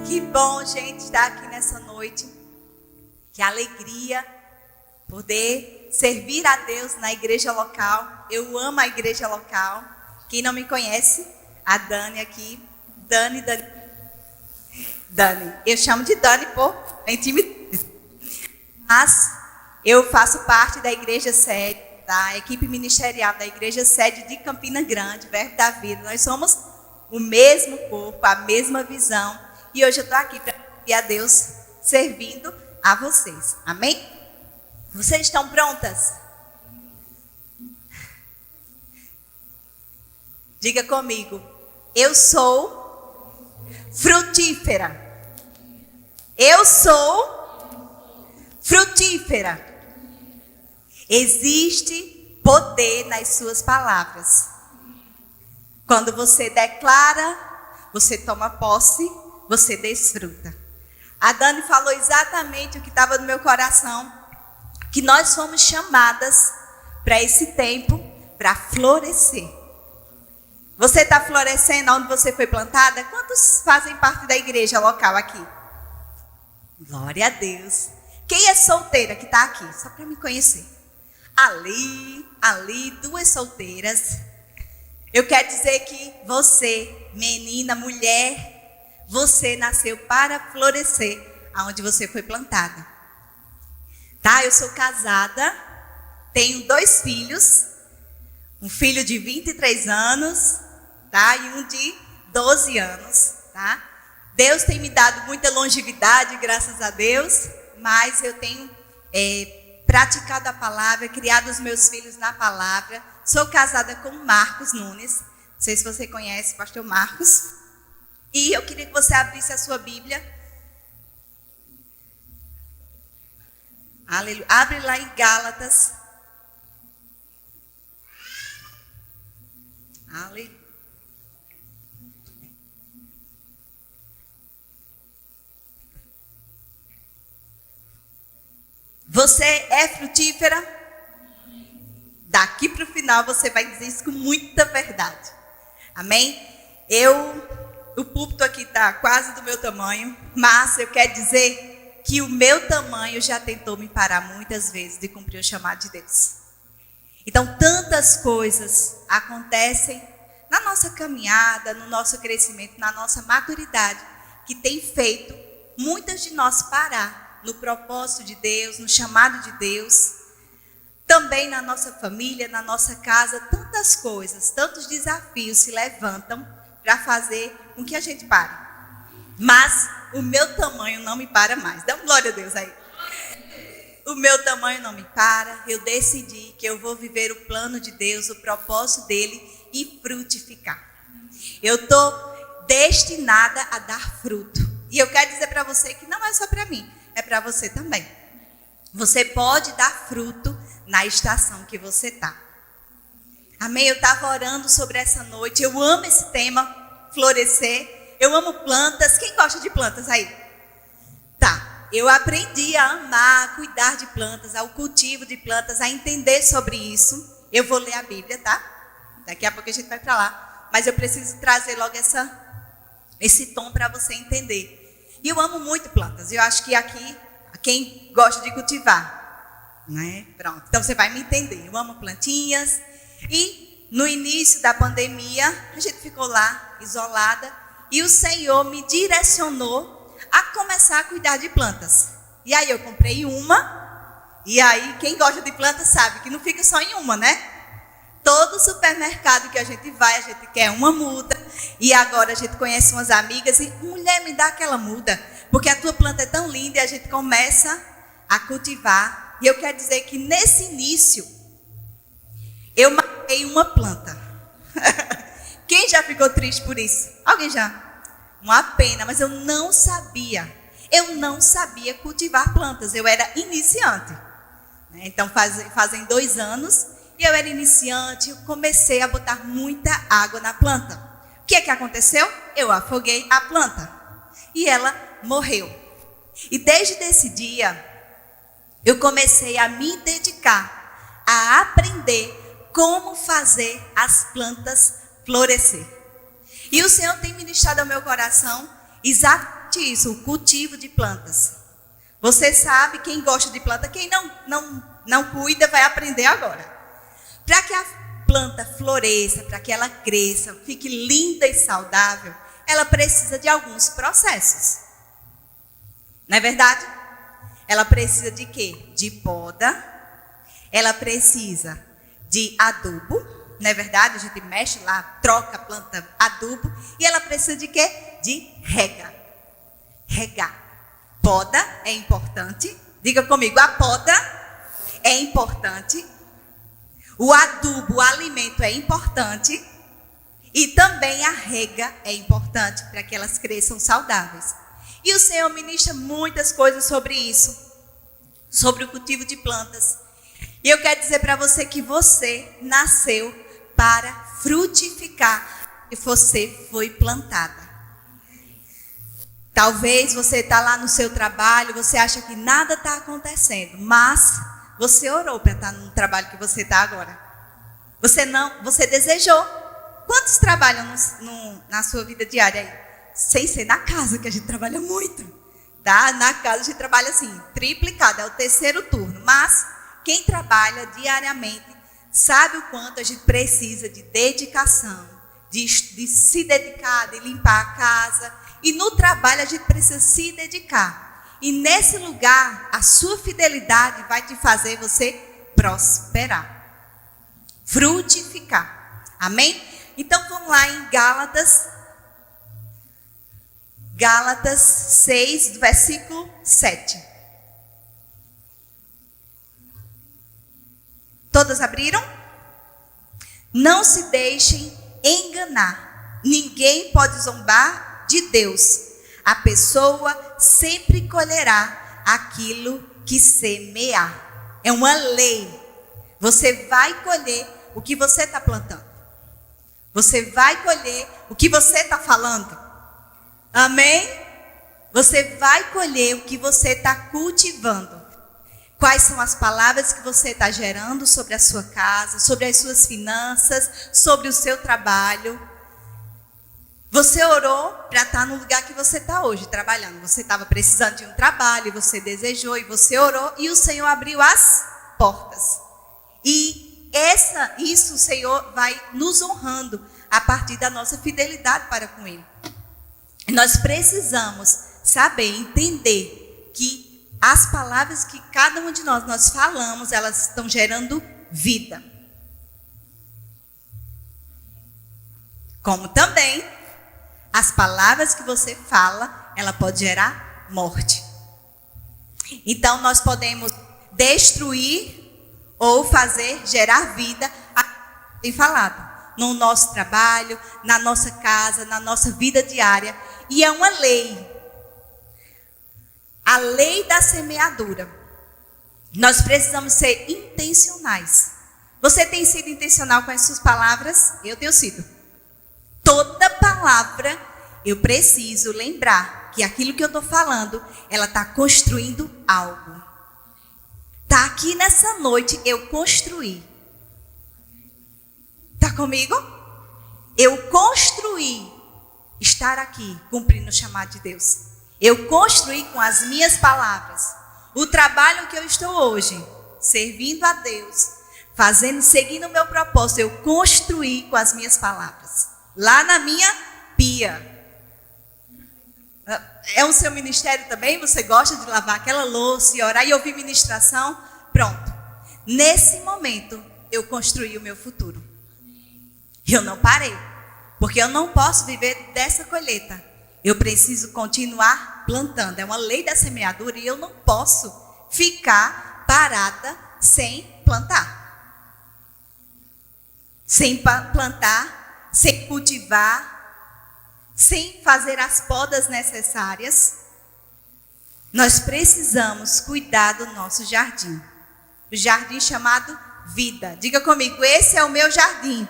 Que bom, gente, estar aqui nessa noite. Que alegria poder servir a Deus na igreja local. Eu amo a igreja local. Quem não me conhece, a Dani aqui. Dani. Eu chamo de Dani por intimidade. Mas eu faço parte da igreja sede, da equipe ministerial da igreja sede de Campina Grande, Verbo da Vida. Nós somos o mesmo corpo, a mesma visão. E hoje eu estou aqui para servir a Deus, servindo a vocês. Amém? Vocês estão prontas? Diga comigo. Eu sou frutífera. Eu sou frutífera. Existe poder nas suas palavras. Quando você declara, você toma posse, você desfruta. A Dani falou exatamente o que estava no meu coração, que nós fomos chamadas para esse tempo, para florescer. Você está florescendo onde você foi plantada? Quantos fazem parte da igreja local aqui? Glória a Deus. Quem é solteira que está aqui? Só para me conhecer. Ali, duas solteiras. Eu quero dizer que você, menina, mulher, você nasceu para florescer aonde você foi plantada. Tá? Eu sou casada, tenho 2 filhos, um filho de 23 anos, tá? E um de 12 anos, tá? Deus tem me dado muita longevidade, graças a Deus, mas eu tenho praticado a palavra, criado os meus filhos na palavra. Sou casada com Marcos Nunes, não sei se você conhece o pastor Marcos. E eu queria que você abrisse a sua Bíblia. Aleluia. Abre lá em Gálatas. Aleluia. Você é frutífera? Daqui para o final você vai dizer isso com muita verdade. Amém? O púlpito aqui está quase do meu tamanho, mas eu quero dizer que o meu tamanho já tentou me parar muitas vezes de cumprir o chamado de Deus. Então, tantas coisas acontecem na nossa caminhada, no nosso crescimento, na nossa maturidade, que tem feito muitas de nós parar no propósito de Deus, no chamado de Deus. Também na nossa família, na nossa casa, tantas coisas, tantos desafios se levantam para fazer com que a gente pare. Mas o meu tamanho não me para mais. Dá uma glória a Deus aí. O meu tamanho não me para. Eu decidi que eu vou viver o plano de Deus, o propósito dele e frutificar. Eu estou destinada a dar fruto. E eu quero dizer para você que não é só para mim, é para você também. Você pode dar fruto na estação que você está. Amém? Eu estava orando sobre essa noite. Eu amo esse tema, florescer. Eu amo plantas. Quem gosta de plantas aí? Tá. Eu aprendi a amar, a cuidar de plantas, ao cultivo de plantas, a entender sobre isso. Eu vou ler a Bíblia, tá? Daqui a pouco a gente vai para lá. Mas eu preciso trazer logo esse tom para você entender. E eu amo muito plantas. Eu acho que aqui, quem gosta de cultivar, né? Pronto. Então você vai me entender. Eu amo plantinhas. E no início da pandemia, a gente ficou lá, isolada, e o Senhor me direcionou a começar a cuidar de plantas. E aí eu comprei uma, e aí quem gosta de plantas sabe que não fica só em uma, né? Todo supermercado que a gente vai, a gente quer uma muda, e agora a gente conhece umas amigas, e mulher, me dá aquela muda, porque a tua planta é tão linda, e a gente começa a cultivar. E eu quero dizer que nesse início, eu matei uma planta. Quem já ficou triste por isso? Alguém já? Uma pena, mas eu não sabia. Eu não sabia cultivar plantas. Eu era iniciante. Então fazem 2 anos e eu era iniciante. Eu comecei a botar muita água na planta. O que é que aconteceu? Eu afoguei a planta e ela morreu. E desde esse dia eu comecei a me dedicar a aprender como fazer as plantas florescer. E o Senhor tem ministrado ao meu coração exatamente somente isso, o cultivo de plantas. Você sabe, quem gosta de planta, quem não cuida, vai aprender agora. Para que a planta floresça, para que ela cresça, fique linda e saudável, ela precisa de alguns processos. Não é verdade? Ela precisa de quê? De poda. Ela precisa de adubo. Não é verdade? A gente mexe lá, troca a planta, adubo. E ela precisa de quê? De rega. Regar. Poda é importante. Diga comigo, a poda é importante. O adubo, o alimento é importante. E também a rega é importante para que elas cresçam saudáveis. E o Senhor ministra muitas coisas sobre isso. Sobre o cultivo de plantas. E eu quero dizer para você que você nasceu para frutificar. E você foi plantada. Talvez você está lá no seu trabalho, você acha que nada está acontecendo, mas você orou para estar no trabalho que você está agora. Você desejou. Quantos trabalham na sua vida diária aí? Sem ser na casa, que a gente trabalha muito. Tá? Na casa a gente trabalha assim, triplicado, é o terceiro turno. Mas quem trabalha diariamente sabe o quanto a gente precisa de dedicação, de se dedicar, de limpar a casa. E no trabalho a gente precisa se dedicar. E nesse lugar, a sua fidelidade vai te fazer você prosperar. Frutificar. Amém? Então vamos lá em Gálatas 6, versículo 7. Todas abriram? Não se deixem enganar. Ninguém pode zombar de Deus. A pessoa sempre colherá aquilo que semear. É uma lei. Você vai colher o que você está plantando. Você vai colher o que você está falando. Amém? Você vai colher o que você está cultivando. Quais são as palavras que você está gerando sobre a sua casa, sobre as suas finanças, sobre o seu trabalho. Você orou para estar no lugar que você está hoje, trabalhando. Você estava precisando de um trabalho, você desejou e você orou e o Senhor abriu as portas. E isso o Senhor vai nos honrando a partir da nossa fidelidade para com Ele. Nós precisamos saber, entender que as palavras que cada um de nós falamos, elas estão gerando vida. Como também as palavras que você fala, ela pode gerar morte. Então nós podemos destruir ou fazer gerar vida, tem falado, no nosso trabalho, na nossa casa, na nossa vida diária. E é uma lei. A lei da semeadura. Nós precisamos ser intencionais. Você tem sido intencional com as suas palavras? Eu tenho sido. Toda palavra, eu preciso lembrar que aquilo que eu estou falando, ela está construindo algo. Está aqui nessa noite, eu construí. Está comigo? Eu construí estar aqui, cumprindo o chamado de Deus. Eu construí com as minhas palavras. O trabalho que eu estou hoje, servindo a Deus, seguindo o meu propósito, eu construí com as minhas palavras. Lá na minha pia. É o seu ministério também? Você gosta de lavar aquela louça e orar e ouvir ministração? Pronto. Nesse momento, eu construí o meu futuro. E eu não parei. Porque eu não posso viver dessa colheita. Eu preciso continuar plantando. É uma lei da semeadura e eu não posso ficar parada sem plantar. Sem plantar, sem cultivar, sem fazer as podas necessárias. Nós precisamos cuidar do nosso jardim. O jardim chamado vida. Diga comigo, esse é o meu jardim.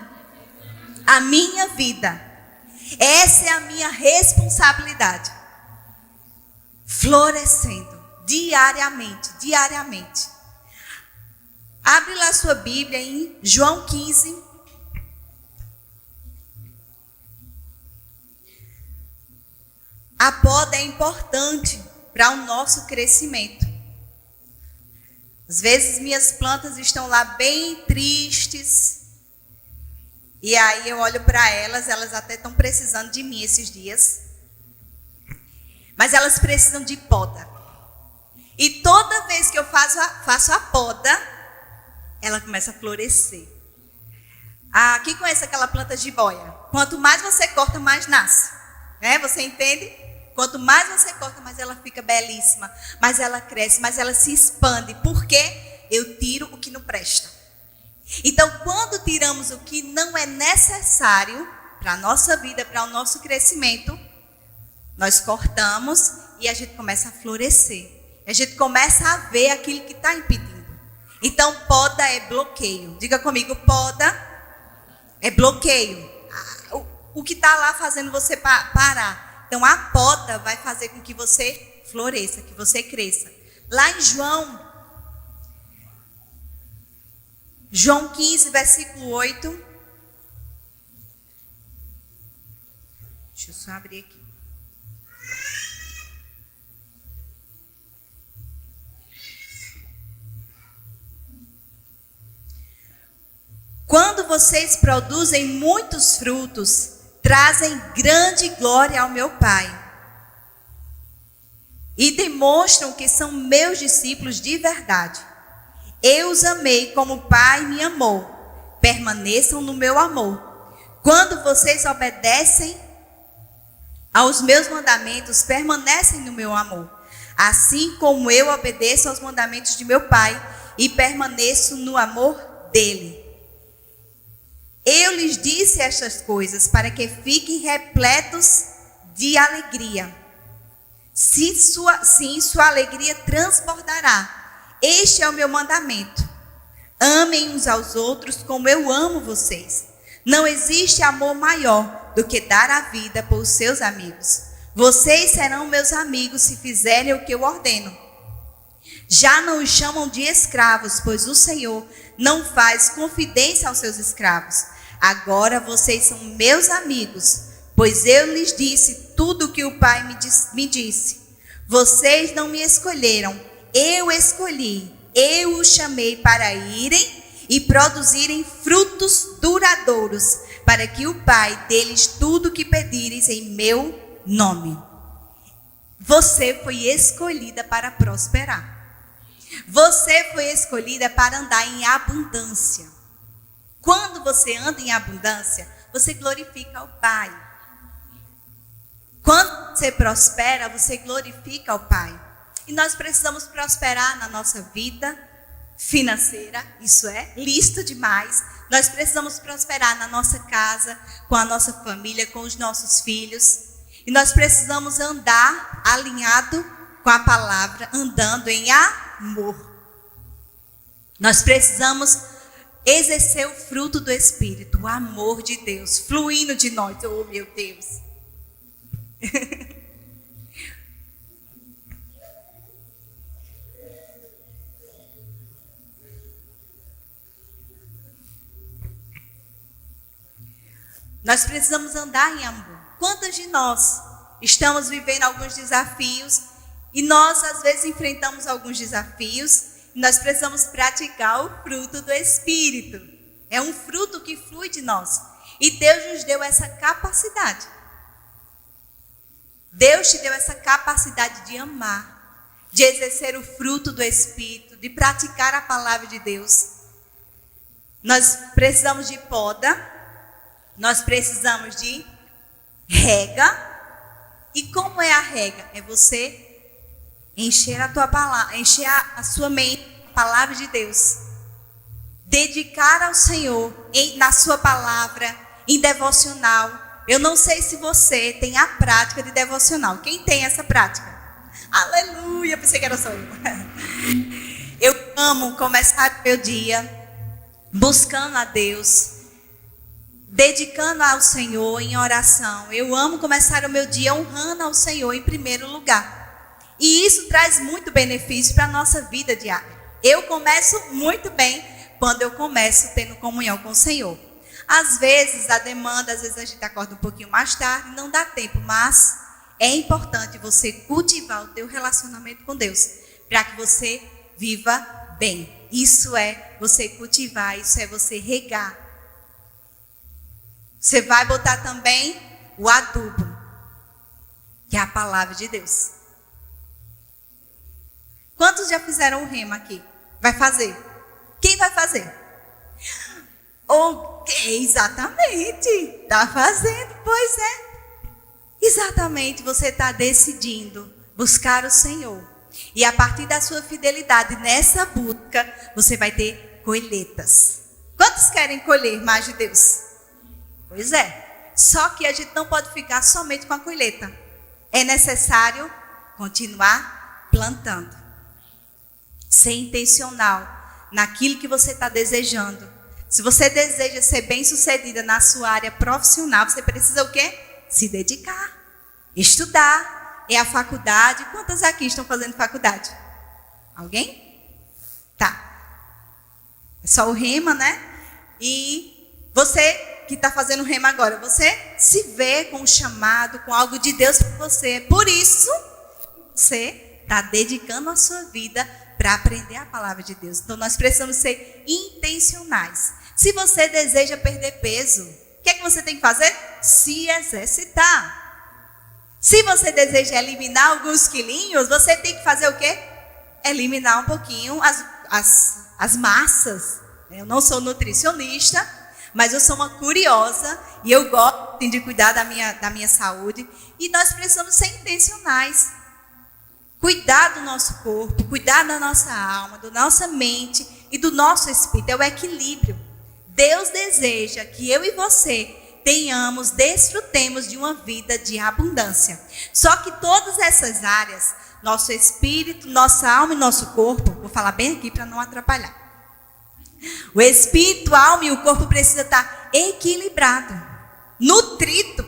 A minha vida. Essa é a minha responsabilidade. Florescendo diariamente. Abre lá sua Bíblia em João 15. A poda é importante para o nosso crescimento. Às vezes minhas plantas estão lá bem tristes. E aí eu olho para elas até estão precisando de mim esses dias. Mas elas precisam de poda. E toda vez que eu faço a poda, ela começa a florescer. Quem conhece aquela planta jiboia? Quanto mais você corta, mais nasce. Você entende? Quanto mais você corta, mais ela fica belíssima. Mais ela cresce, mais ela se expande. Por quê? Eu tiro o que não presta. Então, quando tiramos o que não é necessário para a nossa vida, para o nosso crescimento, nós cortamos e a gente começa a florescer. A gente começa a ver aquilo que está impedindo. Então, poda é bloqueio. Diga comigo, poda é bloqueio. O que está lá fazendo você parar. Então, a poda vai fazer com que você floresça, que você cresça. Lá em João 15, versículo 8. Deixa eu só abrir aqui. Quando vocês produzem muitos frutos, trazem grande glória ao meu Pai. E demonstram que são meus discípulos de verdade. Eu os amei como o Pai me amou. Permaneçam no meu amor. Quando vocês obedecem aos meus mandamentos, permanecem no meu amor. Assim como eu obedeço aos mandamentos de meu Pai e permaneço no amor dele. Eu lhes disse estas coisas para que fiquem repletos de alegria. Sim, sua alegria transbordará. Este é o meu mandamento. Amem uns aos outros como eu amo vocês. Não existe amor maior do que dar a vida por seus amigos. Vocês serão meus amigos se fizerem o que eu ordeno. Já não os chamam de escravos, pois o Senhor não faz confidência aos seus escravos. Agora vocês são meus amigos, pois eu lhes disse tudo o que o Pai me disse. Vocês não me escolheram, eu escolhi. Eu os chamei para irem e produzirem frutos duradouros, para que o Pai dê-lhes tudo o que pedires em meu nome. Você foi escolhida para prosperar. Você foi escolhida para andar em abundância. Quando você anda em abundância, você glorifica o Pai. Quando você prospera, você glorifica o Pai. E nós precisamos prosperar na nossa vida financeira, isso é lícito demais. Nós precisamos prosperar na nossa casa, com a nossa família, com os nossos filhos. E nós precisamos andar alinhado com a palavra, andando em amor. Nós precisamos exercer o fruto do Espírito, o amor de Deus, fluindo de nós. Oh, meu Deus. Nós precisamos andar em amor. Quantas de nós estamos vivendo alguns desafios e nós às vezes enfrentamos alguns desafios e nós precisamos praticar o fruto do Espírito. É um fruto que flui de nós. E Deus nos deu essa capacidade. Deus te deu essa capacidade de amar, de exercer o fruto do Espírito, de praticar a palavra de Deus. Nós precisamos de poda. Nós precisamos de rega. E como é a rega? É você encher a tua palavra, encher a sua mente com a palavra de Deus. Dedicar ao Senhor na sua palavra, em devocional. Eu não sei se você tem a prática de devocional. Quem tem essa prática? Aleluia, pensei que era só eu. Eu amo começar o meu dia buscando a Deus, dedicando ao Senhor em oração. Eu amo começar o meu dia honrando ao Senhor em primeiro lugar. E isso traz muito benefício para a nossa vida diária. Eu começo muito bem quando eu começo tendo comunhão com o Senhor. Às vezes a demanda, às vezes a gente acorda um pouquinho mais tarde, não dá tempo, mas é importante você cultivar o teu relacionamento com Deus, para que você viva bem. Isso é você cultivar, isso é você regar. Você vai botar também o adubo, que é a palavra de Deus. Quantos já fizeram o rema aqui? Vai fazer? Quem vai fazer? Exatamente. Está fazendo, pois é. Exatamente, você está decidindo buscar o Senhor. E a partir da sua fidelidade nessa busca, você vai ter colheitas. Quantos querem colher mais de Deus? Pois é. Só que a gente não pode ficar somente com a colheita. É necessário continuar plantando. Ser intencional naquilo que você está desejando. Se você deseja ser bem-sucedida na sua área profissional, você precisa o quê? Se dedicar, estudar. É a faculdade. Quantas aqui estão fazendo faculdade? Alguém? Tá. É só o rema, né? E você que está fazendo rema agora, você se vê com um chamado, com algo de Deus para você. Por isso, você está dedicando a sua vida para aprender a palavra de Deus. Então, nós precisamos ser intencionais. Se você deseja perder peso, o que é que você tem que fazer? Se exercitar. Se você deseja eliminar alguns quilinhos, você tem que fazer o quê? Eliminar um pouquinho as massas. Eu não sou nutricionista, mas eu sou uma curiosa e eu gosto de cuidar da minha saúde. E nós precisamos ser intencionais. Cuidar do nosso corpo, cuidar da nossa alma, da nossa mente e do nosso espírito. É o equilíbrio. Deus deseja que eu e você desfrutemos de uma vida de abundância. Só que todas essas áreas, nosso espírito, nossa alma e nosso corpo, vou falar bem aqui para não atrapalhar. O espírito, a alma e o corpo precisam estar equilibrado, nutrido,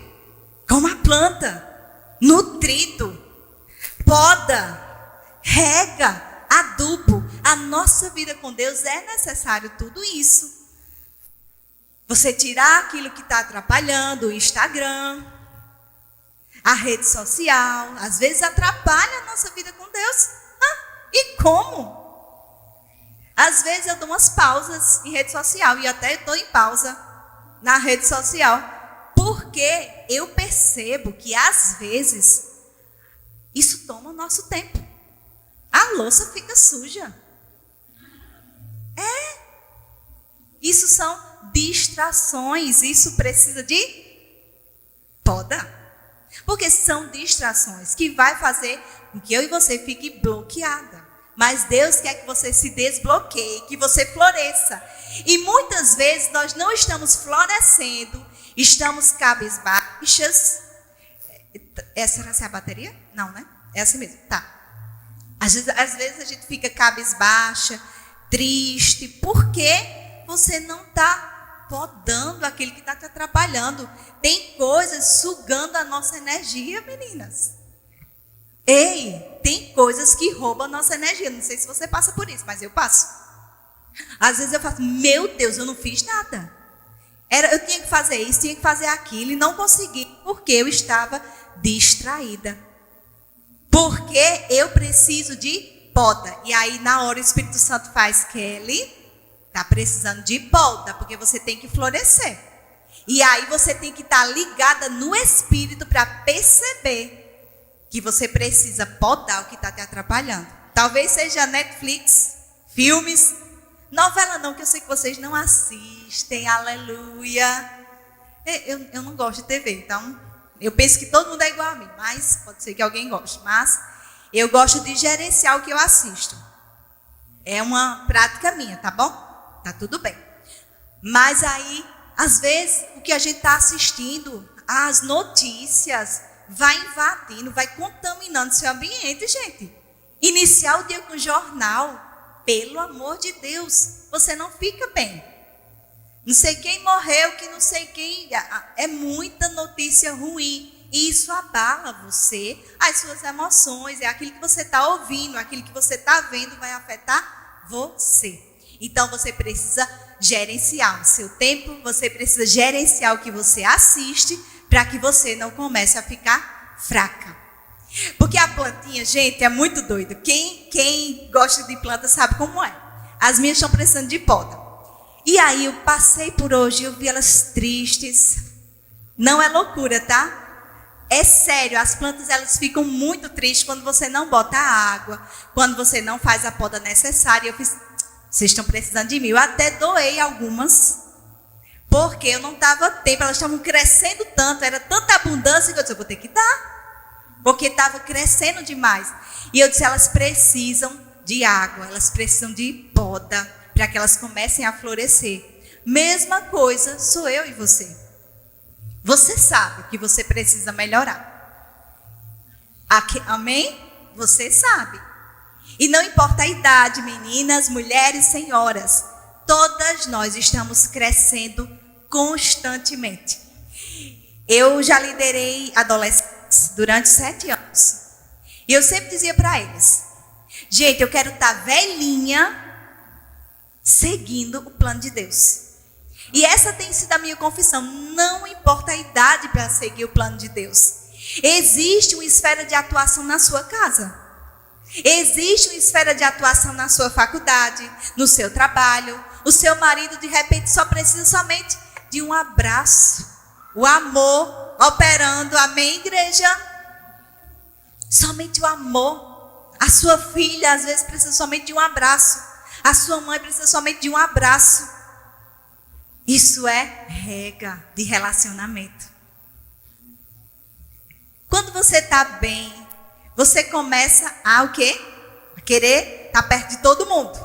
como a planta, nutrido, poda, rega, adubo. A nossa vida com Deus é necessário tudo isso. Você tirar aquilo que está atrapalhando, o Instagram, a rede social, às vezes atrapalha a nossa vida com Deus. E como? Às vezes eu dou umas pausas em rede social, e até estou em pausa na rede social, porque eu percebo que às vezes isso toma o nosso tempo. A louça fica suja. Isso são distrações, isso precisa de poda. Porque são distrações que vai fazer com que eu e você fique bloqueada. Mas Deus quer que você se desbloqueie, que você floresça. E muitas vezes nós não estamos florescendo, estamos cabisbaixas. Essa é a bateria? Não, né? É assim mesmo, tá. Às vezes a gente fica cabisbaixa, triste, porque você não está podando aquilo que está te atrapalhando. Tem coisas sugando a nossa energia, meninas. Tem coisas que roubam a nossa energia. Não sei se você passa por isso, mas eu passo. Às vezes eu faço, meu Deus, eu não fiz nada. Eu tinha que fazer isso, tinha que fazer aquilo, e não consegui, porque eu estava distraída. Porque eu preciso de poda. E aí, na hora, o Espírito Santo faz, Kelly, está precisando de poda, porque você tem que florescer. E aí você tem que estar ligada no Espírito para perceber que você precisa podar o que está te atrapalhando. Talvez seja Netflix, filmes, novela não, que eu sei que vocês não assistem, aleluia. Eu não gosto de TV, então eu penso que todo mundo é igual a mim, mas pode ser que alguém goste. Mas eu gosto de gerenciar o que eu assisto. É uma prática minha, tá bom? Tá tudo bem. Mas aí, às vezes, o que a gente está assistindo, as notícias, vai invadindo, vai contaminando seu ambiente, gente. Iniciar o dia com jornal, pelo amor de Deus, você não fica bem. Não sei quem morreu, que não sei quem. É muita notícia ruim. E isso abala você, as suas emoções, é aquilo que você está ouvindo, aquilo que você está vendo vai afetar você. Então, você precisa gerenciar o seu tempo, você precisa gerenciar o que você assiste, para que você não comece a ficar fraca. plantinha, gente, é muito doido. Quem gosta de planta sabe como é. As minhas estão precisando de poda. E aí eu passei por hoje, eu vi elas tristes. Não é loucura, tá? É sério, as plantas elas ficam muito tristes quando você não bota água, quando você não faz a poda necessária. Eu fiz, vocês estão precisando de mim. Eu até doei algumas, porque eu não dava tempo, elas estavam crescendo tanto, era tanta abundância que eu disse, eu vou ter que dar, porque estava crescendo demais. E eu disse, elas precisam de água, elas precisam de poda, para que elas comecem a florescer. Mesma coisa sou eu e você. Você sabe que você precisa melhorar. Amém? Você sabe. E não importa a idade, meninas, mulheres, senhoras, todas nós estamos crescendo constantemente. Eu já liderei adolescentes durante 7 anos. E eu sempre dizia para eles, gente, eu quero estar velhinha seguindo o plano de Deus. E essa tem sido a minha confissão. Não importa a idade para seguir o plano de Deus. Existe uma esfera de atuação na sua casa. Existe uma esfera de atuação na sua faculdade, no seu trabalho. O seu marido, de repente, só precisa somente de um abraço. O amor operando. Amém, igreja? Somente o amor. A sua filha, às vezes, precisa somente de um abraço. A sua mãe precisa somente de um abraço. Isso é regra de relacionamento. Quando você está bem, você começa a o quê? A querer estar perto de todo mundo.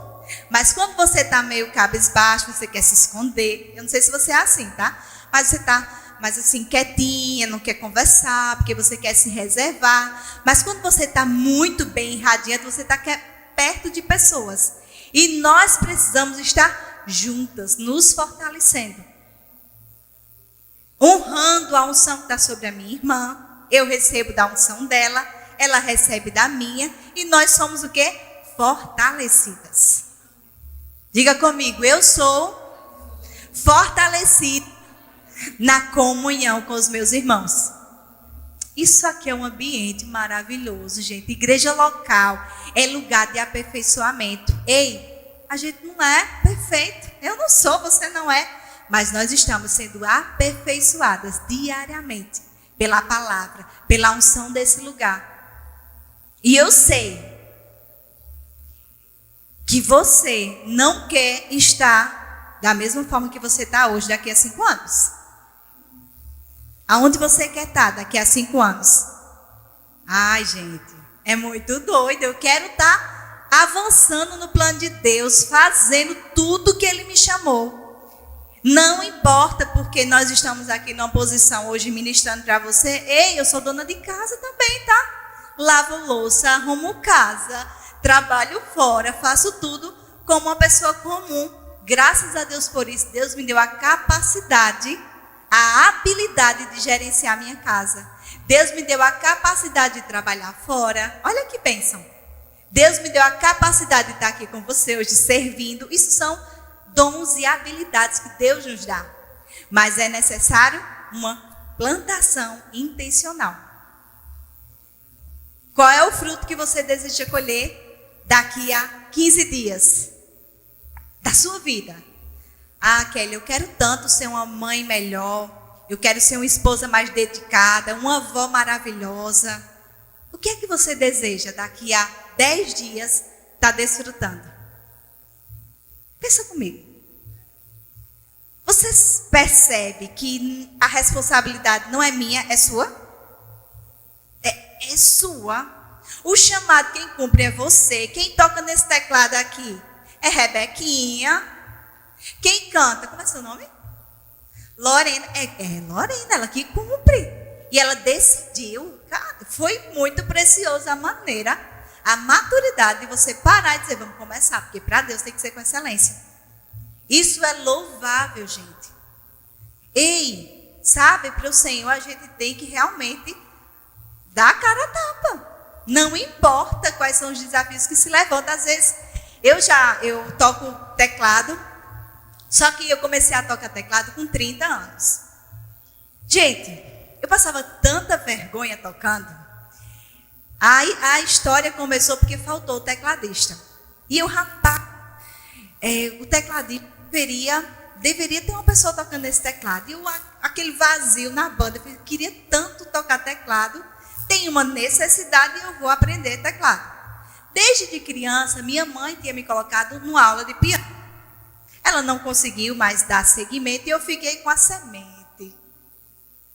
Mas quando você está meio cabisbaixo, você quer se esconder. Eu não sei se você é assim, tá? Mas você está mais assim, quietinha, não quer conversar, porque você quer se reservar. Mas quando você está muito bem, radiante, você está perto de pessoas. E nós precisamos estar juntas, nos fortalecendo. Honrando a unção que está sobre a minha irmã. Eu recebo da unção dela, ela recebe da minha. E nós somos o quê? Fortalecidas. Diga comigo, eu sou fortalecida na comunhão com os meus irmãos. Isso aqui é um ambiente maravilhoso, gente. Igreja local é lugar de aperfeiçoamento. Ei, a gente não é perfeito. Eu não sou, você não é. Mas nós estamos sendo aperfeiçoadas diariamente pela palavra, pela unção desse lugar. E eu sei que você não quer estar da mesma forma que você está hoje, daqui a 5 anos. Aonde você quer estar daqui a 5 anos? Ai, gente, é muito doido. Eu quero estar avançando no plano de Deus, fazendo tudo que Ele me chamou. Não importa, porque nós estamos aqui numa posição hoje ministrando para você. Ei, eu sou dona de casa também, tá? Lavo louça, arrumo casa, trabalho fora, faço tudo como uma pessoa comum. Graças a Deus por isso, Deus me deu a capacidade, a habilidade de gerenciar a minha casa. Deus me deu a capacidade de trabalhar fora. Olha que bênção. Deus me deu a capacidade de estar aqui com você hoje, servindo. Isso são dons e habilidades que Deus nos dá. Mas é necessário uma plantação intencional. Qual é o fruto que você deseja colher daqui a 15 dias da sua vida? Ah, Kelly, eu quero tanto ser uma mãe melhor. Eu quero ser uma esposa mais dedicada, uma avó maravilhosa. O que é que você deseja daqui a 10 dias estar desfrutando? Pensa comigo. Você percebe que a responsabilidade não é minha, é sua? É sua. O chamado quem cumpre é você. Quem toca nesse teclado aqui é Rebequinha. Quem canta, como é seu nome? Lorena. É Lorena, ela que cumpre. E ela decidiu, cara, foi muito preciosa a maneira, a maturidade de você parar e dizer, vamos começar, porque para Deus tem que ser com excelência. Isso é louvável, gente. Ei, sabe, para o Senhor a gente tem que realmente dar a cara a tapa. Não importa quais são os desafios que se levantam. Às vezes, eu toco teclado, só que eu comecei a tocar teclado com 30 anos. Gente, eu passava tanta vergonha tocando. Aí a história começou porque faltou o tecladista. E o rapaz, o tecladista deveria ter uma pessoa tocando esse teclado. E aquele vazio na banda, eu queria tanto tocar teclado, tem uma necessidade e eu vou aprender teclado. Desde de criança, minha mãe tinha me colocado numa aula de piano. Ela não conseguiu mais dar seguimento e eu fiquei com a semente.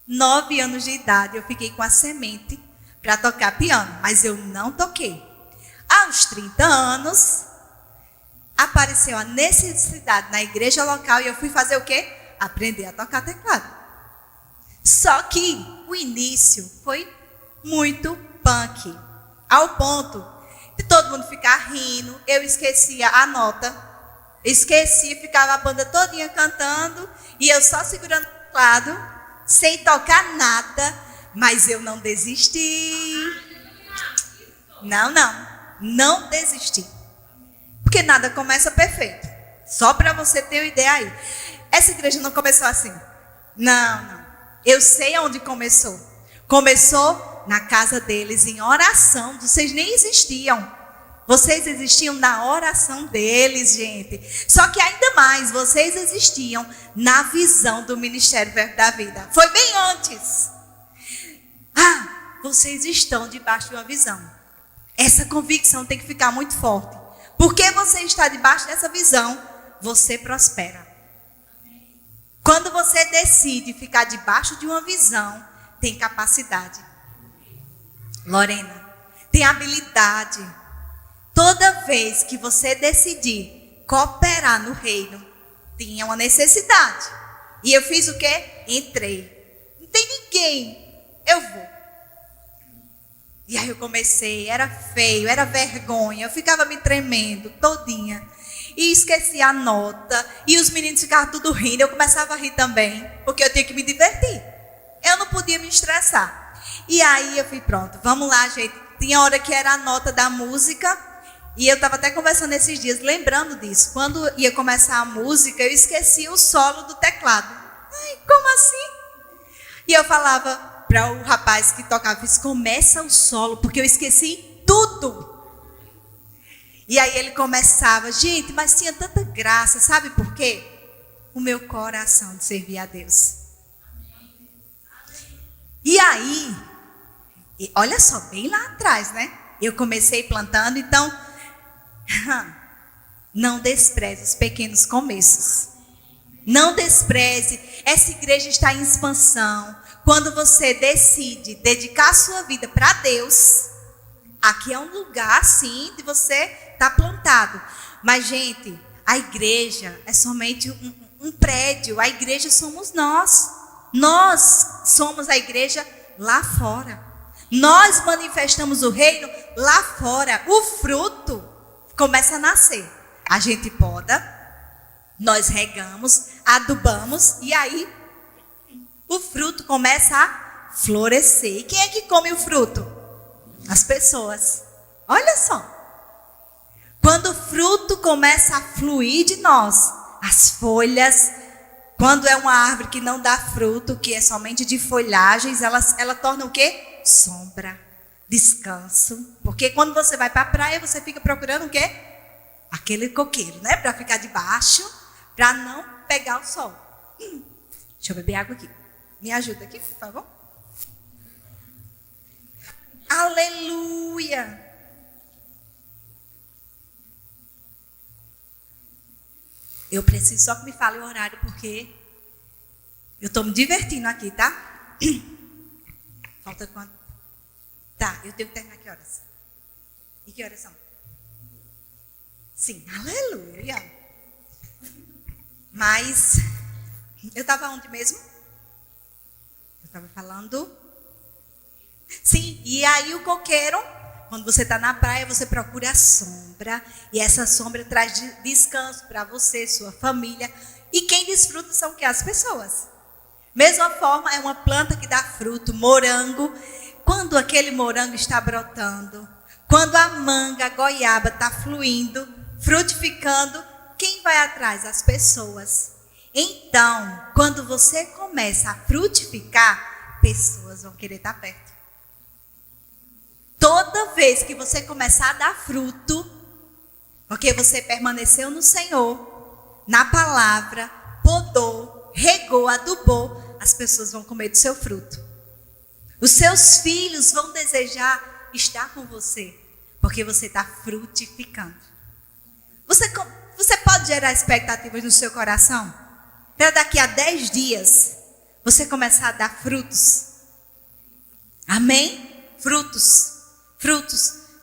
9 anos de idade, eu fiquei com a semente para tocar piano, mas eu não toquei. Aos 30 anos, apareceu a necessidade na igreja local e eu fui fazer o quê? Aprender a tocar teclado. Só que o início foi muito punk, ao ponto de todo mundo ficar rindo, eu esquecia a nota, ficava a banda todinha cantando e eu só segurando o teclado, sem tocar nada, mas eu não desisti. Não desisti. Porque nada começa perfeito. Só para você ter uma ideia aí. Essa igreja não começou assim. Não. Eu sei onde começou. Começou na casa deles em oração. Vocês nem existiam. Vocês existiam na oração deles, gente. Só que ainda mais, vocês existiam na visão do Ministério Verbo da Vida. Foi bem antes. Vocês estão debaixo de uma visão. Essa convicção tem que ficar muito forte. Porque você está debaixo dessa visão, você prospera. Quando você decide ficar debaixo de uma visão, tem capacidade. Lorena, tem habilidade. Toda vez que você decidir cooperar no reino, tinha uma necessidade. E eu fiz o quê? Entrei. Não tem ninguém. Eu vou. E aí eu comecei, era feio, era vergonha, eu ficava me tremendo todinha. E esqueci a nota, e os meninos ficavam tudo rindo, eu começava a rir também, porque eu tinha que me divertir. Eu não podia me estressar. E aí eu fui, pronto, vamos lá, gente. Tinha hora que era a nota da música, e eu estava até conversando esses dias, lembrando disso. Quando ia começar a música, eu esqueci o solo do teclado. Como assim? E eu falava para o rapaz que tocava, começa o solo, porque eu esqueci tudo. E aí ele começava, gente, mas tinha tanta graça, sabe por quê? O meu coração de servir a Deus. E aí, olha só, bem lá atrás, né? Eu comecei plantando, então, não despreze os pequenos começos. Não despreze, essa igreja está em expansão. Quando você decide dedicar a sua vida para Deus, aqui é um lugar, sim, de você estar plantado. Mas, gente, a igreja é somente um prédio. A igreja somos nós. Nós somos a igreja lá fora. Nós manifestamos o reino lá fora. O fruto começa a nascer. A gente poda, nós regamos, adubamos e aí o fruto começa a florescer. E quem é que come o fruto? As pessoas. Olha só. Quando o fruto começa a fluir de nós, as folhas, quando é uma árvore que não dá fruto, que é somente de folhagens, ela torna o quê? Sombra, descanso. Porque quando você vai para a praia, você fica procurando o quê? Aquele coqueiro, né? Para ficar debaixo, para não pegar o sol. Deixa eu beber água aqui. Me ajuda aqui, por favor. Aleluia! Eu preciso só que me fale o horário, porque eu estou me divertindo aqui, tá? Falta quanto? Tá, eu tenho que terminar que horas? E que horas são? Sim, aleluia! Mas, eu estava onde mesmo? Eu estava falando... Sim, e aí o coqueiro, quando você está na praia, você procura a sombra. E essa sombra traz descanso para você, sua família. E quem desfruta são que as pessoas. Mesma forma, é uma planta que dá fruto, morango. Quando aquele morango está brotando, quando a manga, a goiaba está fluindo, frutificando, quem vai atrás? As pessoas. Então, quando você começa a frutificar, pessoas vão querer estar perto. Toda vez que você começar a dar fruto, porque você permaneceu no Senhor, na palavra, podou, regou, adubou, as pessoas vão comer do seu fruto. Os seus filhos vão desejar estar com você, porque você está frutificando. Você pode gerar expectativas no seu coração? Para daqui a 10 dias, você começar a dar frutos. Amém? Frutos.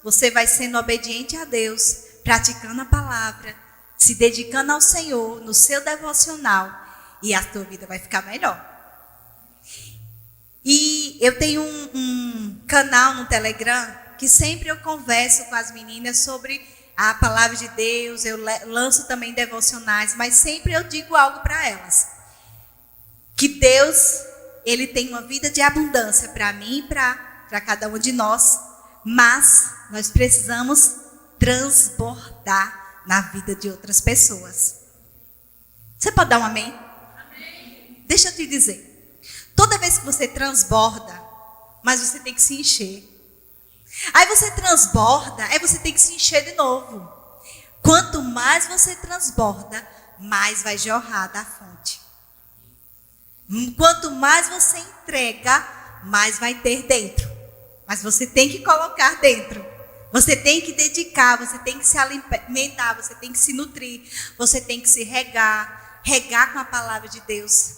Você vai sendo obediente a Deus, praticando a palavra, se dedicando ao Senhor, no seu devocional, e a tua vida vai ficar melhor. E eu tenho um canal no Telegram, que sempre eu converso com as meninas sobre a palavra de Deus, eu lanço também devocionais, mas sempre eu digo algo para elas. Que Deus, Ele tem uma vida de abundância para mim e para cada um de nós, mas nós precisamos transbordar na vida de outras pessoas. Você pode dar um amém? Amém. Deixa eu te dizer, toda vez que você transborda, mas você tem que se encher. Aí você transborda, aí você tem que se encher de novo. Quanto mais você transborda, mais vai jorrar da fonte. Quanto mais você entrega, mais vai ter dentro. Mas você tem que colocar dentro. Você tem que dedicar, você tem que se alimentar, você tem que se nutrir, você tem que se regar com a palavra de Deus.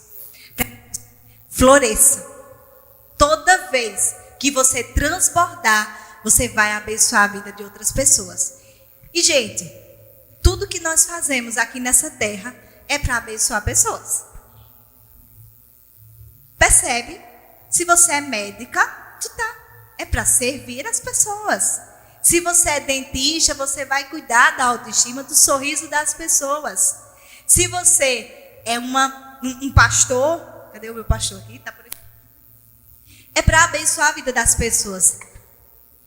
Floresça. Toda vez que você transbordar, você vai abençoar a vida de outras pessoas. E, gente, tudo que nós fazemos aqui nessa terra é para abençoar pessoas. Percebe? Se você é médica, é para servir as pessoas. Se você é dentista, você vai cuidar da autoestima, do sorriso das pessoas. Se você é um pastor, cadê o meu pastor aqui? Tá por aqui. É para abençoar a vida das pessoas.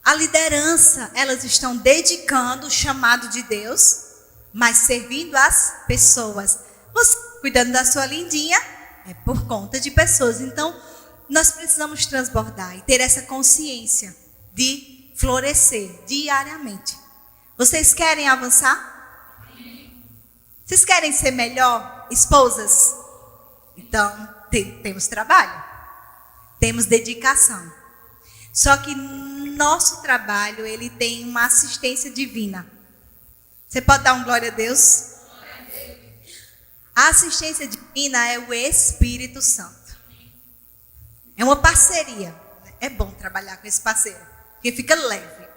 A liderança, elas estão dedicando o chamado de Deus, mas servindo as pessoas. Você cuidando da sua lindinha, é por conta de pessoas. Então, nós precisamos transbordar e ter essa consciência de florescer diariamente. Vocês querem avançar? Vocês querem ser melhor esposas? Então, temos trabalho. Temos dedicação. Só que nosso trabalho, ele tem uma assistência divina. Você pode dar um glória a Deus? A assistência divina é o Espírito Santo. É uma parceria. É bom trabalhar com esse parceiro, porque fica leve.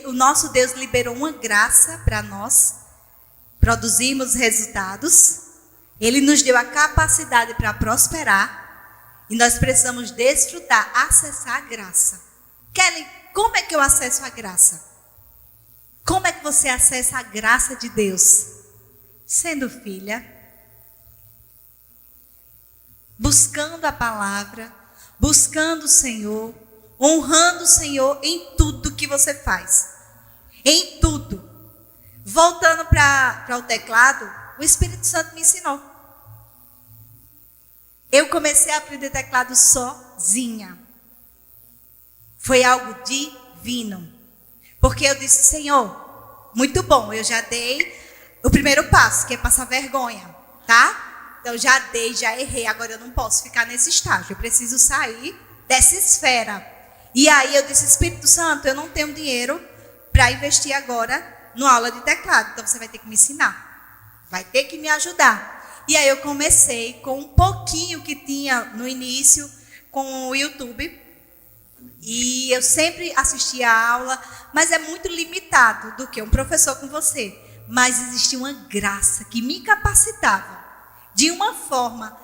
O nosso Deus liberou uma graça para nós produzirmos resultados. Ele nos deu a capacidade para prosperar. E nós precisamos desfrutar, acessar a graça. Kelly, como é que eu acesso a graça? Como é que você acessa a graça de Deus? Sendo filha, buscando a palavra, buscando o Senhor, honrando o Senhor em tudo que você faz. Em tudo. Voltando para o teclado, o Espírito Santo me ensinou. Eu comecei a aprender teclado sozinha. Foi algo divino. Porque eu disse, Senhor, muito bom, eu já dei o primeiro passo, que é passar vergonha, tá? Então já dei, já errei, agora eu não posso ficar nesse estágio, eu preciso sair dessa esfera. E aí eu disse, Espírito Santo, eu não tenho dinheiro para investir agora numa aula de teclado, então você vai ter que me ensinar, vai ter que me ajudar. E aí eu comecei com um pouquinho que tinha no início com o YouTube, e eu sempre assistia a aula, mas é muito limitado do que um professor com você. Mas existia uma graça que me capacitava de uma forma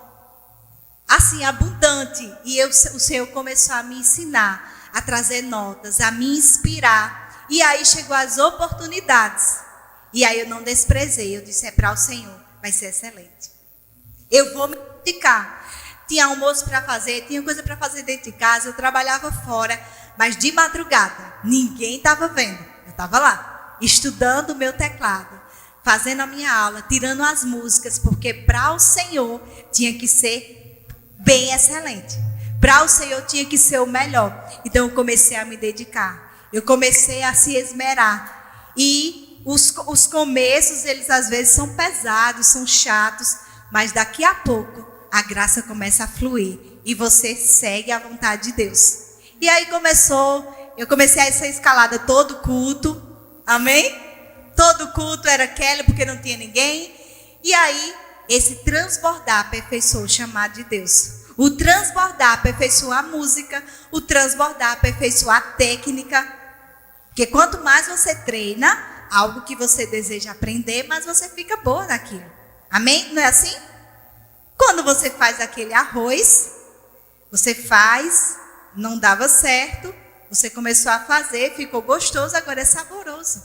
assim abundante. E o Senhor começou a me ensinar, a trazer notas, a me inspirar. E aí chegou as oportunidades. E aí eu não desprezei, eu disse, é para o Senhor, vai ser excelente. Eu vou me dedicar. Tinha almoço para fazer, tinha coisa para fazer dentro de casa, eu trabalhava fora, mas de madrugada, ninguém estava vendo. Eu estava lá, estudando o meu teclado, fazendo a minha aula, tirando as músicas, porque para o Senhor tinha que ser bem excelente. Para o Senhor tinha que ser o melhor. Então eu comecei a me dedicar. eu comecei a se esmerar. E os começos, eles às vezes são pesados, são chatos, mas daqui a pouco a graça começa a fluir e você segue a vontade de Deus. E aí eu comecei a essa escalada todo culto, amém? Todo culto era Kelly porque não tinha ninguém. E aí, esse transbordar aperfeiçoou o chamado de Deus. O transbordar aperfeiçoou a música, o transbordar aperfeiçoou a técnica. Porque quanto mais você treina algo que você deseja aprender, mais você fica boa naquilo. Amém? Não é assim? Quando você faz aquele arroz, você faz, não dava certo, você começou a fazer, ficou gostoso, agora é saboroso.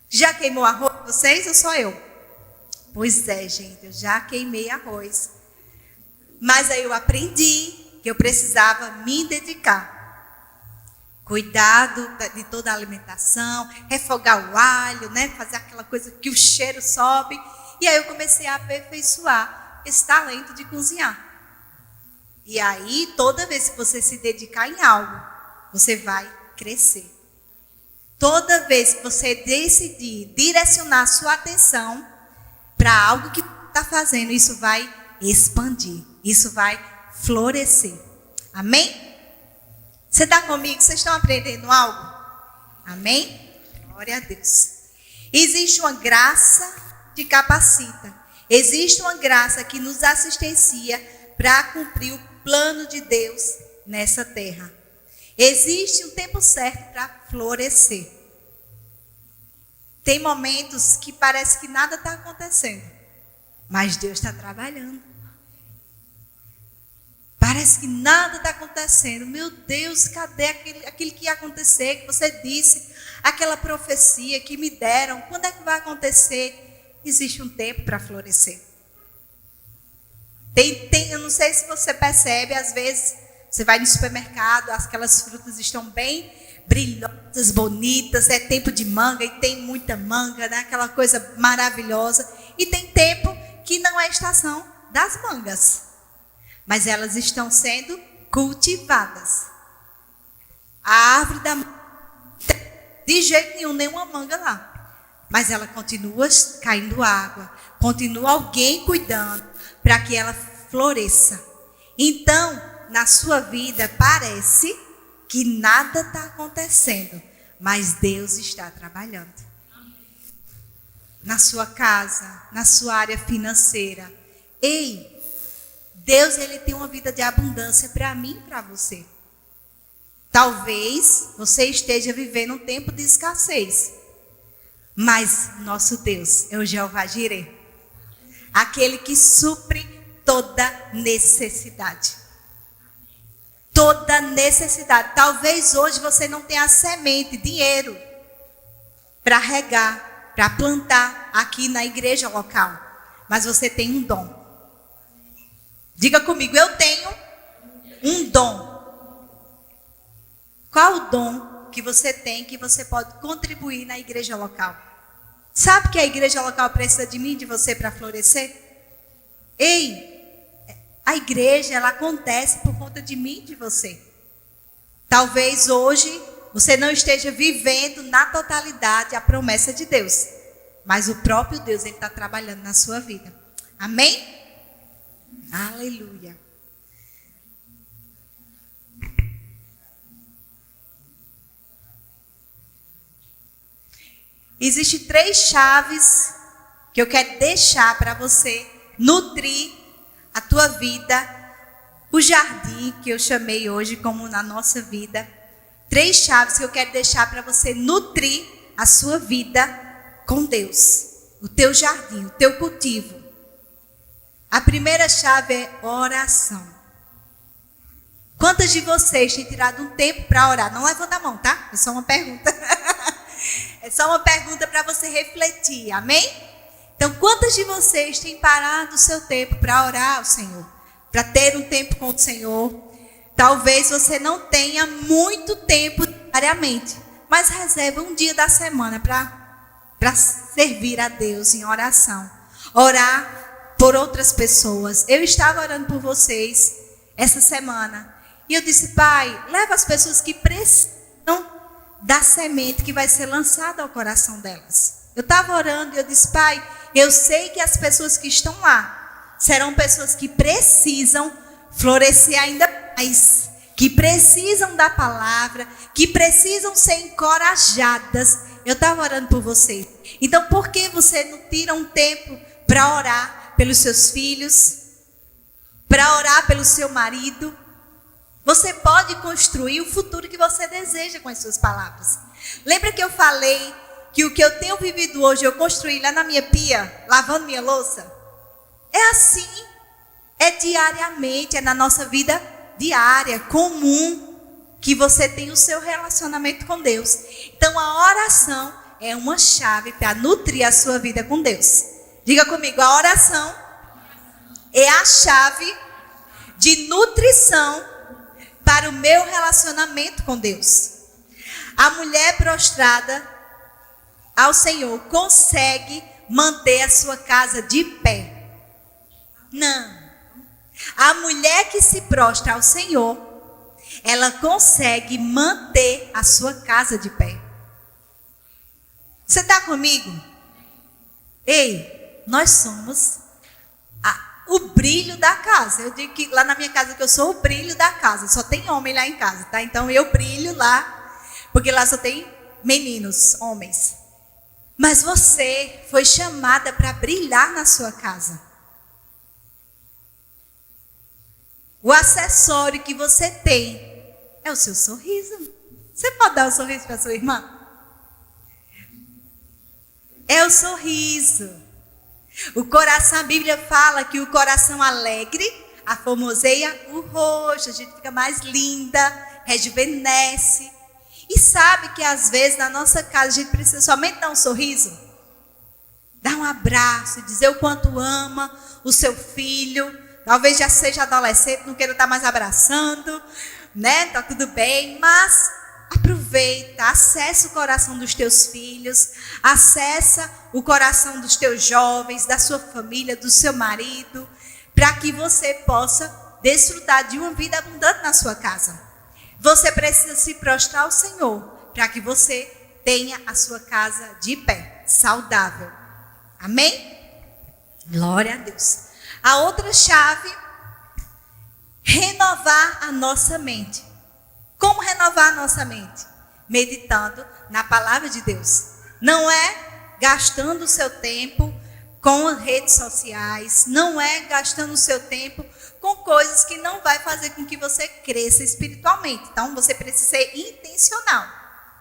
Já queimou arroz vocês ou só eu? Pois é, gente, eu já queimei arroz. Mas aí eu aprendi que eu precisava me dedicar. Cuidado de toda a alimentação, refogar o alho, né? Fazer aquela coisa que o cheiro sobe. E aí eu comecei a aperfeiçoar esse talento de cozinhar. E aí, toda vez que você se dedicar em algo, você vai crescer. Toda vez que você decidir direcionar sua atenção para algo que está fazendo, isso vai expandir, isso vai florescer. Amém? Você está comigo? Vocês estão aprendendo algo? Amém? Glória a Deus. Existe uma graça que capacita. Existe uma graça que nos assistencia para cumprir o plano de Deus nessa terra. Existe um tempo certo para florescer. Tem momentos que parece que nada está acontecendo, mas Deus está trabalhando. Parece que nada está acontecendo. Meu Deus, cadê aquilo que ia acontecer, que você disse, aquela profecia que me deram, quando é que vai acontecer? Existe um tempo para florescer. Eu não sei se você percebe, às vezes você vai no supermercado, aquelas frutas estão bem brilhosas, bonitas, é tempo de manga e tem muita manga, né? Aquela coisa maravilhosa. E tem tempo que não é estação das mangas, mas elas estão sendo cultivadas. A árvore da manga, de jeito nenhum, nenhuma manga lá, mas ela continua caindo água, continua alguém cuidando para que ela floresça. Então, na sua vida, parece que nada está acontecendo, mas Deus está trabalhando. Na sua casa, na sua área financeira. Ei, Deus, Ele tem uma vida de abundância para mim e para você. Talvez você esteja vivendo um tempo de escassez, mas nosso Deus é o Jeová Jireh, aquele que supre toda necessidade. Toda necessidade. Talvez hoje você não tenha semente, dinheiro, para regar, para plantar aqui na igreja local. Mas você tem um dom. Diga comigo, eu tenho um dom. Qual o dom que você tem que você pode contribuir na igreja local? Sabe que a igreja local precisa de mim e de você para florescer? Ei, a igreja, ela acontece por conta de mim e de você. Talvez hoje você não esteja vivendo na totalidade a promessa de Deus, mas o próprio Deus, Ele está trabalhando na sua vida. Amém? Aleluia. Existem 3 chaves que eu quero deixar para você nutrir a tua vida, o jardim que eu chamei hoje como na nossa vida. 3 chaves que eu quero deixar para você nutrir a sua vida com Deus. O teu jardim, o teu cultivo. A primeira chave é oração. Quantas de vocês têm tirado um tempo para orar? Não levanta a mão, tá? É só uma pergunta. É só uma pergunta para você refletir, amém? Então, quantas de vocês têm parado o seu tempo para orar ao Senhor? Para ter um tempo com o Senhor? Talvez você não tenha muito tempo diariamente, mas reserva um dia da semana para servir a Deus em oração. Orar por outras pessoas. Eu estava orando por vocês essa semana. E eu disse, Pai, leva as pessoas que precisam da semente que vai ser lançada ao coração delas. Eu estava orando e eu disse: Pai, eu sei que as pessoas que estão lá serão pessoas que precisam florescer ainda mais, que precisam da palavra, que precisam ser encorajadas. Eu estava orando por você. Então, por que você não tira um tempo para orar pelos seus filhos, para orar pelo seu marido? Você pode construir o futuro que você deseja com as suas palavras. Lembra que eu falei que o que eu tenho vivido hoje, eu construí lá na minha pia, lavando minha louça? É assim, é diariamente, é na nossa vida diária, comum, que você tem o seu relacionamento com Deus. Então a oração é uma chave para nutrir a sua vida com Deus. Diga comigo, a oração é a chave de nutrição para o meu relacionamento com Deus. A mulher prostrada ao Senhor consegue manter a sua casa de pé. Não. A mulher que se prostra ao Senhor, ela consegue manter a sua casa de pé. Você está comigo? Ei, nós somos o brilho da casa. Eu digo que lá na minha casa que eu sou o brilho da casa. Só tem homem lá em casa, tá? Então eu brilho lá, porque lá só tem meninos, homens. Mas você foi chamada para brilhar na sua casa. O acessório que você tem é o seu sorriso. Você pode dar um sorriso para sua irmã? É o sorriso. O coração, a Bíblia fala que o coração alegre aformoseia o rosto, a gente fica mais linda, rejuvenesce. E sabe que às vezes na nossa casa a gente precisa somente dar um sorriso, dar um abraço, dizer o quanto ama o seu filho. Talvez já seja adolescente, não queira estar mais abraçando, né? Tá tudo bem, mas aproveita, acessa o coração dos teus filhos, acessa o coração dos teus jovens, da sua família, do seu marido, para que você possa desfrutar de uma vida abundante na sua casa. Você precisa se prostrar ao Senhor, para que você tenha a sua casa de pé, saudável. Amém? Glória a Deus. A outra chave, renovar a nossa mente. Como renovar a nossa mente? Meditando na palavra de Deus. Não é gastando o seu tempo com redes sociais, não é gastando o seu tempo com coisas que não vai fazer com que você cresça espiritualmente. Então você precisa ser intencional.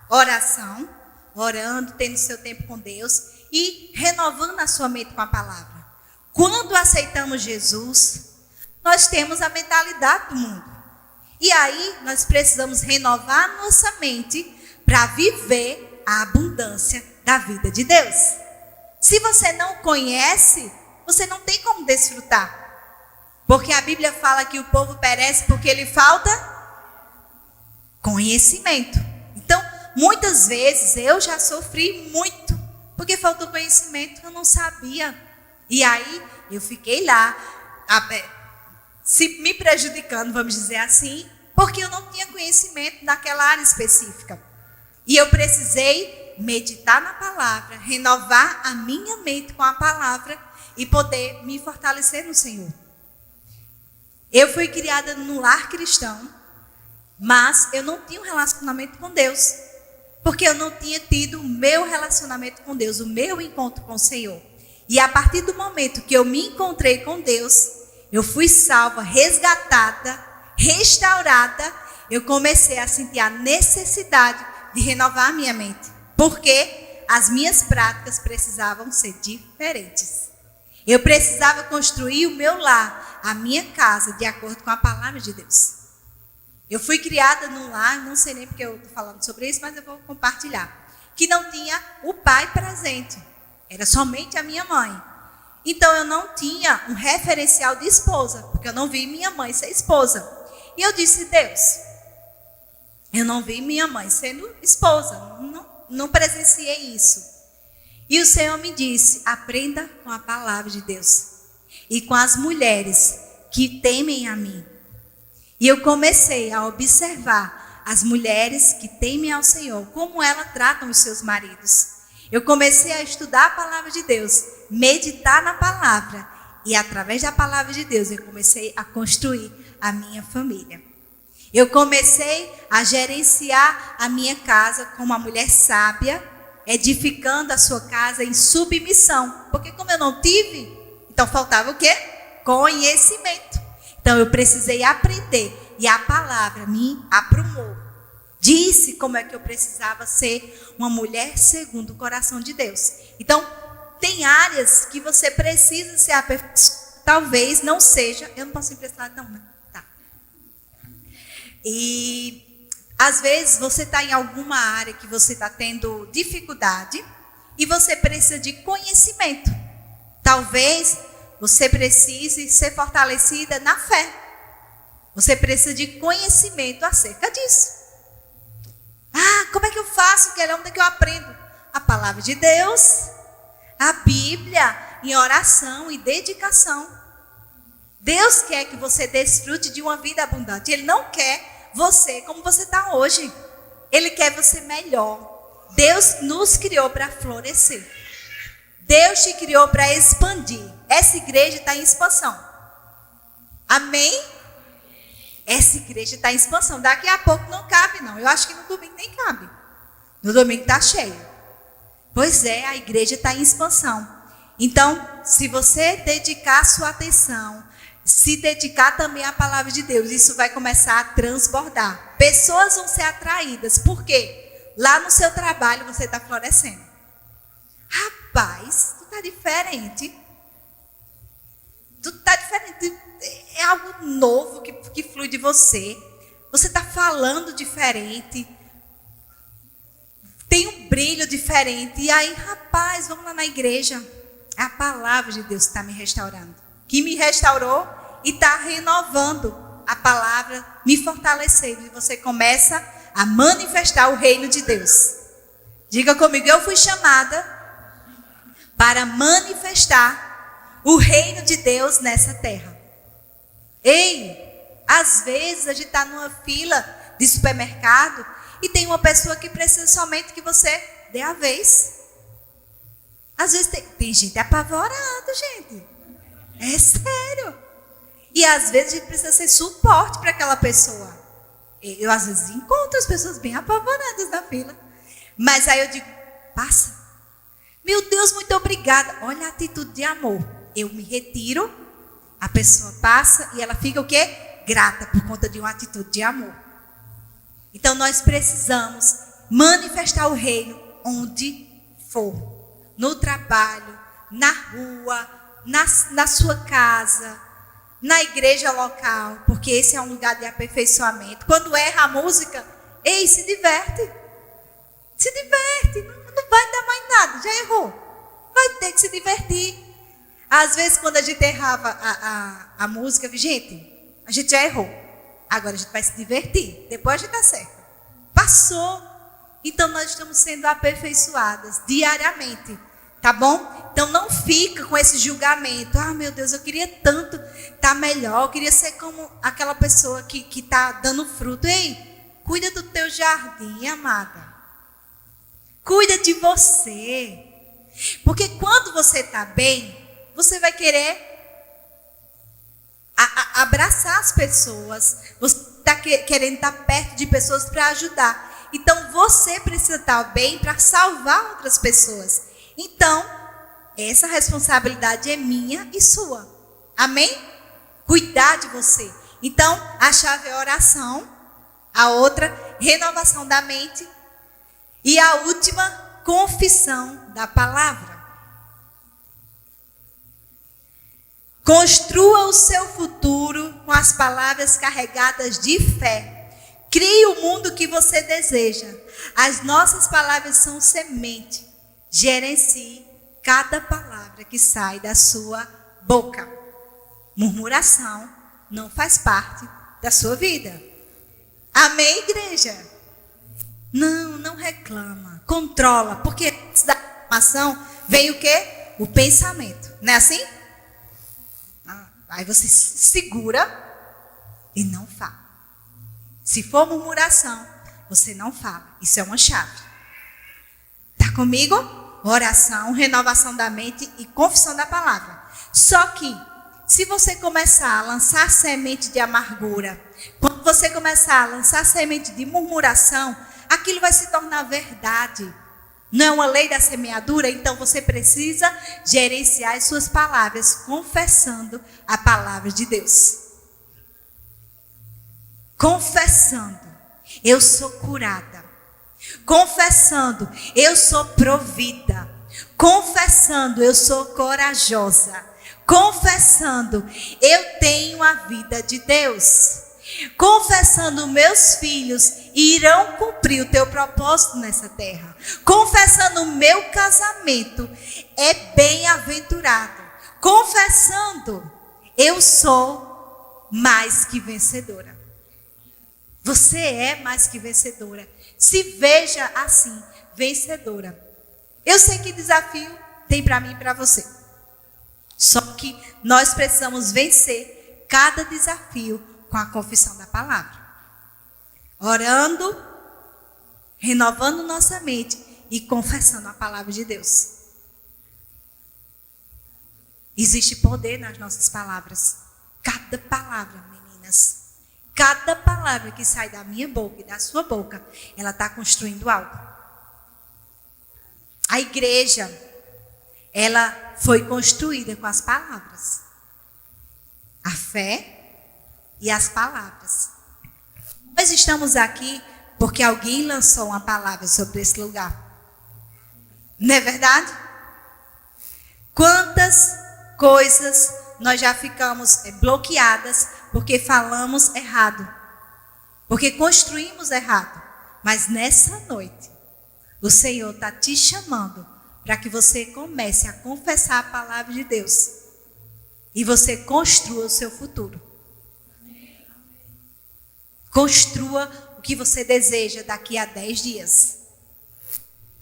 Oração, orando, tendo seu tempo com Deus e renovando a sua mente com a palavra. Quando aceitamos Jesus, nós temos a mentalidade do mundo. E aí, nós precisamos renovar a nossa mente para viver a abundância da vida de Deus. Se você não conhece, você não tem como desfrutar. Porque a Bíblia fala que o povo perece porque lhe falta conhecimento. Então, muitas vezes, eu já sofri muito, porque faltou conhecimento, eu não sabia. E aí, eu fiquei lá, se me prejudicando, vamos dizer assim, porque eu não tinha conhecimento daquela área específica. E eu precisei meditar na palavra, renovar a minha mente com a palavra e poder me fortalecer no Senhor. Eu fui criada num lar cristão, mas eu não tinha um relacionamento com Deus, porque eu não tinha tido o meu relacionamento com Deus, o meu encontro com o Senhor. E a partir do momento que eu me encontrei com Deus, eu fui salva, resgatada, restaurada, eu comecei a sentir a necessidade de renovar a minha mente. Porque as minhas práticas precisavam ser diferentes. Eu precisava construir o meu lar, a minha casa, de acordo com a palavra de Deus. Eu fui criada num lar, não sei nem porque eu estou falando sobre isso, mas eu vou compartilhar. Que não tinha o pai presente. Era somente a minha mãe. Então eu não tinha um referencial de esposa, porque eu não vi minha mãe ser esposa. E eu disse: Deus, eu não vi minha mãe sendo esposa, não presenciei isso. E o Senhor me disse: aprenda com a palavra de Deus e com as mulheres que temem a mim. E eu comecei a observar as mulheres que temem ao Senhor, como elas tratam os seus maridos. Eu comecei a estudar a palavra de Deus, meditar na palavra, e através da palavra de Deus eu comecei a construir a minha família. Eu comecei a gerenciar a minha casa como uma mulher sábia, edificando a sua casa em submissão. Porque como eu não tive, então faltava o quê? Conhecimento. Então eu precisei aprender, e a palavra me aprumou. Disse como é que eu precisava ser uma mulher segundo o coração de Deus. Então, tem áreas que você precisa ser aperfeiçoada. Talvez não seja, eu não posso emprestar, não, né? Tá. E às vezes você está em alguma área que você está tendo dificuldade e você precisa de conhecimento. Talvez você precise ser fortalecida na fé. Você precisa de conhecimento acerca disso. Como é que eu faço? Onde é que eu aprendo? A palavra de Deus, a Bíblia, em oração e dedicação. Deus quer que você desfrute de uma vida abundante. Ele não quer você como você está hoje. Ele quer você melhor. Deus nos criou para florescer. Deus te criou para expandir. Essa igreja está em expansão. Amém? Essa igreja está em expansão. Daqui a pouco não cabe, não. Eu acho que no domingo nem cabe. No domingo está cheio. Pois é, a igreja está em expansão. Então, se você dedicar sua atenção, se dedicar também à palavra de Deus, isso vai começar a transbordar. Pessoas vão ser atraídas. Por quê? Lá no seu trabalho você está florescendo. Rapaz, tu está diferente. Tu está diferente. É algo novo que flui de você. Você está falando diferente. Tem um brilho diferente. E aí, rapaz, vamos lá na igreja. É a palavra de Deus que está me restaurando. Que me restaurou e está renovando a palavra, me fortalecendo. E você começa a manifestar o reino de Deus. Diga comigo, eu fui chamada para manifestar o reino de Deus nessa terra. Ei, às vezes a gente está numa fila de supermercado e tem uma pessoa que precisa somente que você dê a vez. Às vezes tem gente apavorada, gente. É sério. E às vezes a gente precisa ser suporte para aquela pessoa. Eu às vezes encontro as pessoas bem apavoradas na fila. Mas aí eu digo, passa. Meu Deus, muito obrigada. Olha a atitude de amor. Eu me retiro. A pessoa passa e ela fica o quê? Grata por conta de uma atitude de amor. Então nós precisamos manifestar o reino onde for. No trabalho, na rua, na sua casa, na igreja local. Porque esse é um lugar de aperfeiçoamento. Quando erra a música, ei, se diverte. Se diverte. Não vai dar mais nada, já errou. Vai ter que se divertir. Às vezes, quando a gente errava a música, gente, a gente já errou. Agora a gente vai se divertir. Depois a gente está certo. Passou. Então, nós estamos sendo aperfeiçoadas diariamente. Tá bom? Então, não fica com esse julgamento. Meu Deus, eu queria tanto estar melhor. Eu queria ser como aquela pessoa que está dando fruto. Ei, cuida do teu jardim, amada. Cuida de você. Porque quando você está bem, você vai querer abraçar as pessoas. Você está querendo estar perto de pessoas para ajudar. Então, você precisa estar bem para salvar outras pessoas. Então, essa responsabilidade é minha e sua. Amém? Cuidar de você. Então, a chave é oração. A outra, renovação da mente. E a última, confissão da palavra. Construa o seu futuro com as palavras carregadas de fé. Crie o mundo que você deseja. As nossas palavras são semente. Gerencie cada palavra que sai da sua boca. Murmuração não faz parte da sua vida. Amém, igreja? Não reclama. Controla. Porque antes da reclamação vem o quê? O pensamento. Não é assim? Aí você segura e não fala. Se for murmuração, você não fala. Isso é uma chave. Está comigo? Oração, renovação da mente e confissão da palavra. Só que, se você começar a lançar semente de amargura, quando você começar a lançar semente de murmuração, aquilo vai se tornar verdade. Não é uma lei da semeadura? Então você precisa gerenciar as suas palavras, confessando a palavra de Deus. Confessando, eu sou curada. Confessando, eu sou provida. Confessando, eu sou corajosa. Confessando, eu tenho a vida de Deus. Confessando, meus filhos irão cumprir o teu propósito nessa terra. Confessando, o meu casamento é bem-aventurado. Confessando, eu sou mais que vencedora. Você é mais que vencedora. Se veja assim, vencedora. Eu sei que desafio tem para mim e para você. Só que nós precisamos vencer cada desafio com a confissão da palavra. Orando, renovando nossa mente e confessando a palavra de Deus. Existe poder nas nossas palavras. Cada palavra, meninas. Cada palavra que sai da minha boca e da sua boca, ela está construindo algo. A igreja, ela foi construída com as palavras. A fé e as palavras. Nós estamos aqui porque alguém lançou uma palavra sobre esse lugar. Não é verdade? Quantas coisas nós já ficamos bloqueadas porque falamos errado. Porque construímos errado. Mas nessa noite, o Senhor está te chamando para que você comece a confessar a palavra de Deus. E você construa o seu futuro. Construa o que você deseja daqui a 10 dias.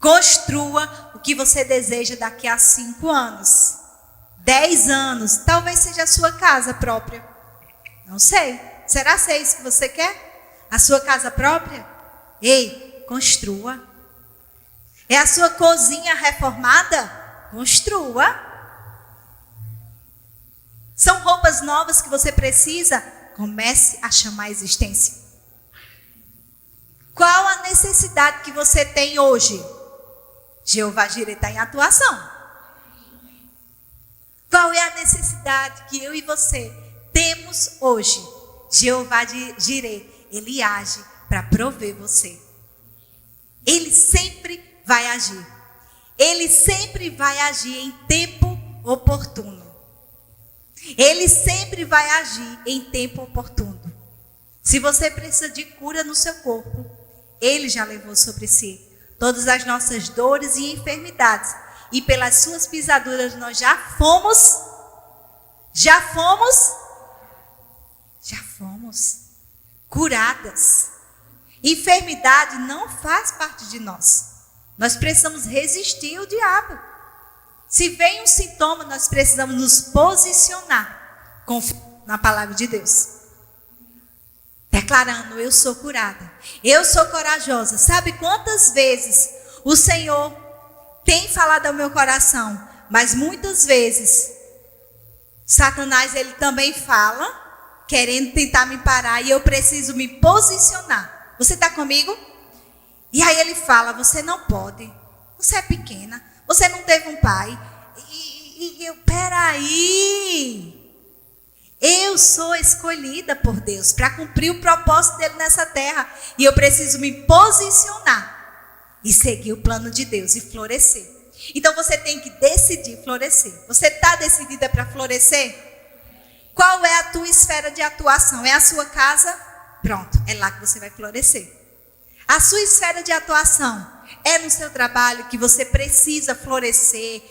Construa o que você deseja daqui a 5 anos. 10 anos. Talvez seja a sua casa própria. Não sei. Será que é isso que você quer? A sua casa própria? Ei, construa. É a sua cozinha reformada? Construa. São roupas novas que você precisa? Comece a chamar a existência. Qual a necessidade que você tem hoje? Jeová Jireh está em atuação. Qual é a necessidade que eu e você temos hoje? Jeová Jireh, ele age para prover você. Ele sempre vai agir. Ele sempre vai agir em tempo oportuno. Ele sempre vai agir em tempo oportuno. Se você precisa de cura no seu corpo, Ele já levou sobre si todas as nossas dores e enfermidades. E pelas suas pisaduras nós já fomos curadas. Enfermidade não faz parte de nós. Nós precisamos resistir ao diabo. Se vem um sintoma, nós precisamos nos posicionar na palavra de Deus. Declarando, eu sou curada. Eu sou corajosa. Sabe quantas vezes o Senhor tem falado ao meu coração? Mas muitas vezes, Satanás, ele também fala, querendo tentar me parar. E eu preciso me posicionar. Você está comigo? E aí ele fala, você não pode. Você é pequena. Você não teve um pai. Peraí. Eu sou escolhida por Deus para cumprir o propósito dele nessa terra. E eu preciso me posicionar e seguir o plano de Deus e florescer. Então você tem que decidir florescer. Você está decidida para florescer? Qual é a tua esfera de atuação? É a sua casa? Pronto, é lá que você vai florescer. A sua esfera de atuação é no seu trabalho que você precisa florescer,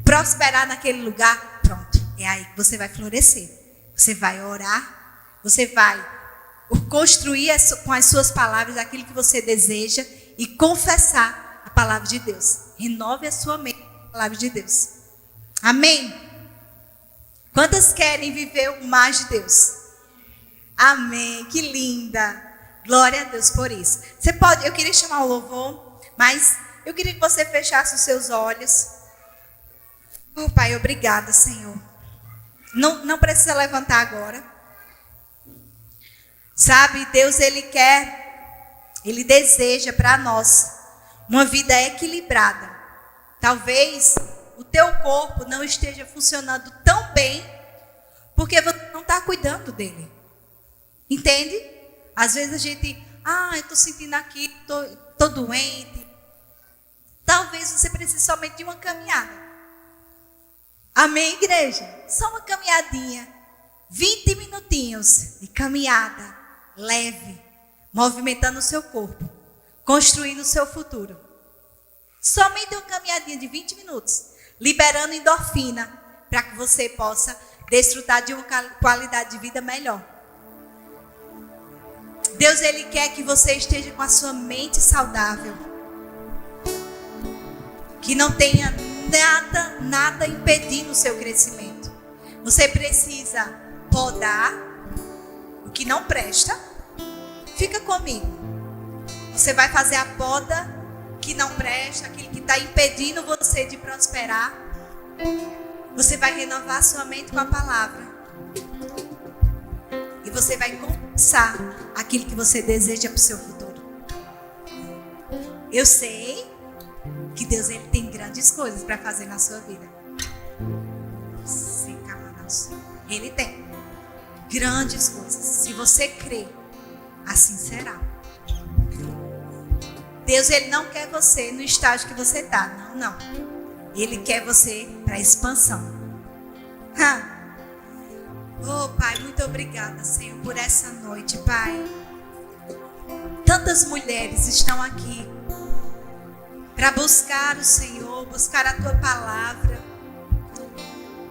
prosperar naquele lugar? Pronto, é aí que você vai florescer. Você vai orar, você vai construir com as suas palavras aquilo que você deseja e confessar a palavra de Deus. Renove a sua mente com a palavra de Deus. Amém? Quantas querem viver o mais de Deus? Amém, que linda. Glória a Deus por isso. Você pode, eu queria chamar o louvor, mas eu queria que você fechasse os seus olhos. Oh, Pai, obrigada, Senhor. Não precisa levantar agora. Sabe, Deus, Ele deseja para nós uma vida equilibrada. Talvez o teu corpo não esteja funcionando tão bem porque você não está cuidando dele. Entende? Às vezes a gente, eu estou sentindo aqui, estou doente. Talvez você precise somente de uma caminhada. Amém, igreja? Só uma caminhadinha. 20 minutinhos de caminhada leve, movimentando o seu corpo, construindo o seu futuro. Somente uma caminhadinha de 20 minutos, liberando endorfina, para que você possa desfrutar de uma qualidade de vida melhor. Deus, Ele quer que você esteja com a sua mente saudável, que não tenha nada impedindo o seu crescimento. Você precisa podar o que não presta. Fica comigo. Você vai fazer a poda que não presta, aquilo que está impedindo você de prosperar. Você vai renovar sua mente com a palavra. E você vai conquistar aquilo que você deseja para o seu futuro. Eu sei que Deus, Ele tem grandes coisas para fazer na sua vida. Ele tem grandes coisas. Se você crer, assim será. Deus, Ele não quer você no estágio que você está. Não. Ele quer você para expansão. Oh, Pai, muito obrigada, Senhor, por essa noite, Pai. Tantas mulheres estão aqui para buscar o Senhor, buscar a Tua palavra,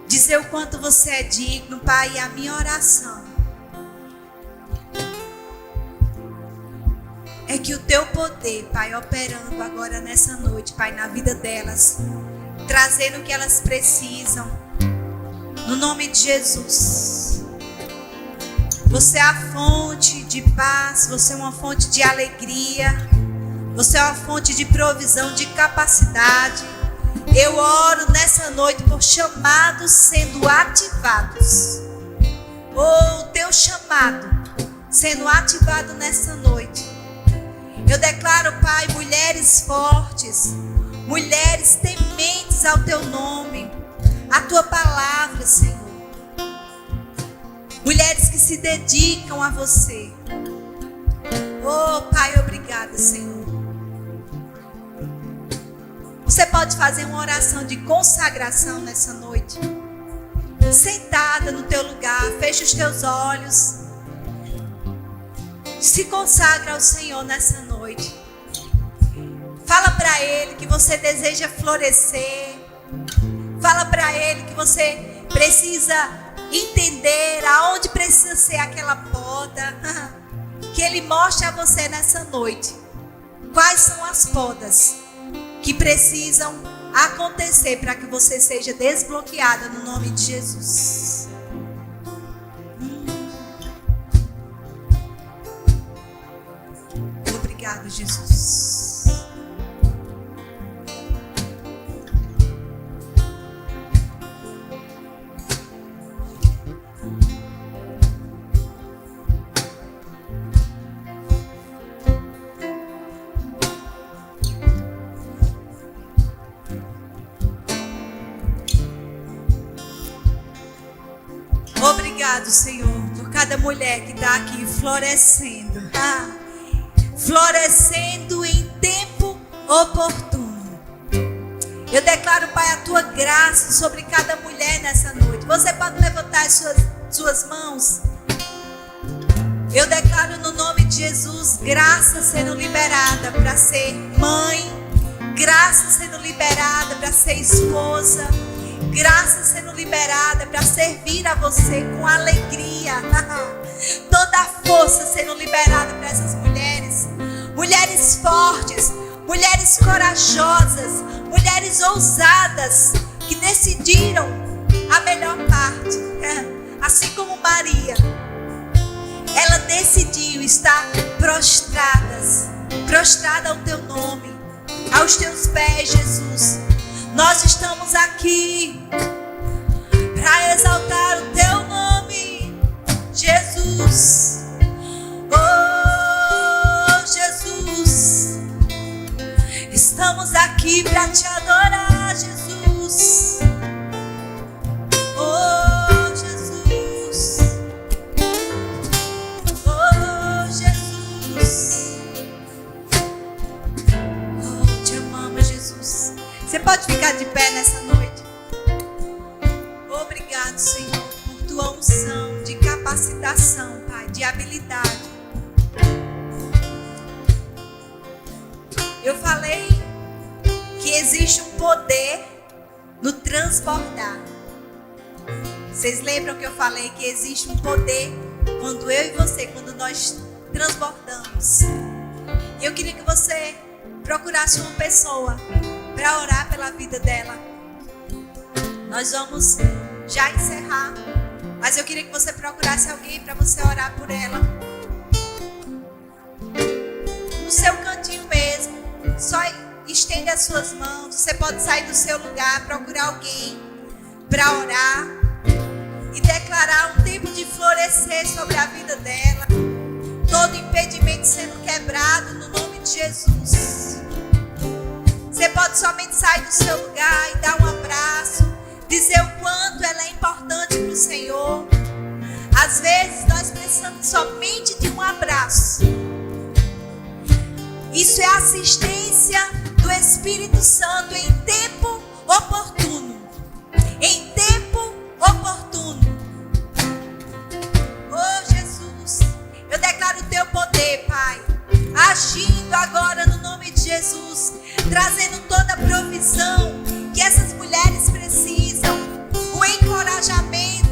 dizer o quanto você é digno, Pai. E a minha oração é que o Teu poder, Pai, operando agora nessa noite, Pai, na vida delas, trazendo o que elas precisam, no nome de Jesus. Você é a fonte de paz, você é uma fonte de alegria, você é uma fonte de provisão, de capacidade. Eu oro nessa noite por chamados sendo ativados. O teu chamado sendo ativado nessa noite. Eu declaro, Pai, mulheres fortes, mulheres tementes ao teu nome, a tua palavra, Senhor. Mulheres que se dedicam a você. Oh, Pai, obrigada, Senhor. Você pode fazer uma oração de consagração nessa noite. Sentada no teu lugar, fecha os teus olhos. Se consagra ao Senhor nessa noite. Fala para Ele que você deseja florescer. Fala para Ele que você precisa entender aonde precisa ser aquela poda. Que Ele mostre a você nessa noite quais são as podas que precisam acontecer para que você seja desbloqueada no nome de Jesus. Obrigado, Jesus. Obrigado, Senhor, por cada mulher que está aqui florescendo. Florescendo em tempo oportuno. Eu declaro, Pai, a tua graça sobre cada mulher nessa noite. Você pode levantar as suas mãos. Eu declaro no nome de Jesus, graça sendo liberada para ser mãe, graça sendo liberada para ser esposa, graça sendo liberada para servir a você com alegria. Toda a força sendo liberada para essas mulheres. Mulheres fortes, mulheres corajosas, mulheres ousadas, que decidiram a melhor parte. Assim como Maria. ela decidiu estar prostrada ao teu nome, aos teus pés, Jesus. Nós estamos aqui para exaltar o teu nome, Jesus. Oh, Jesus, estamos aqui para te adorar, Jesus. Oh, Jesus. Oh, Jesus. Oh, te amamos, Jesus. Você pode ficar de pé nessa noite? Obrigado, Senhor, por tua unção de capacitação, Pai, de habilidade. Eu falei que existe um poder no transbordar. Vocês lembram que eu falei que existe um poder quando eu e você, quando nós transbordamos? E eu queria que você procurasse uma pessoa para orar pela vida dela. Nós vamos já encerrar, mas eu queria que você procurasse alguém para você orar por ela. No seu cantinho mesmo, só estende as suas mãos. Você pode sair do seu lugar, procurar alguém para orar e declarar um tempo de florescer sobre a vida dela. Todo impedimento sendo quebrado no nome de Jesus. Você pode somente sair do seu lugar e dar um abraço, dizer o quanto ela é importante para o Senhor. Às vezes nós precisamos somente de um abraço. Isso é assistência do Espírito Santo em tempo oportuno. Em tempo oportuno. Oh, Jesus, eu declaro o teu poder, Pai, agindo agora no nome de Jesus, trazendo toda a provisão que essas mulheres precisam, o encorajamento,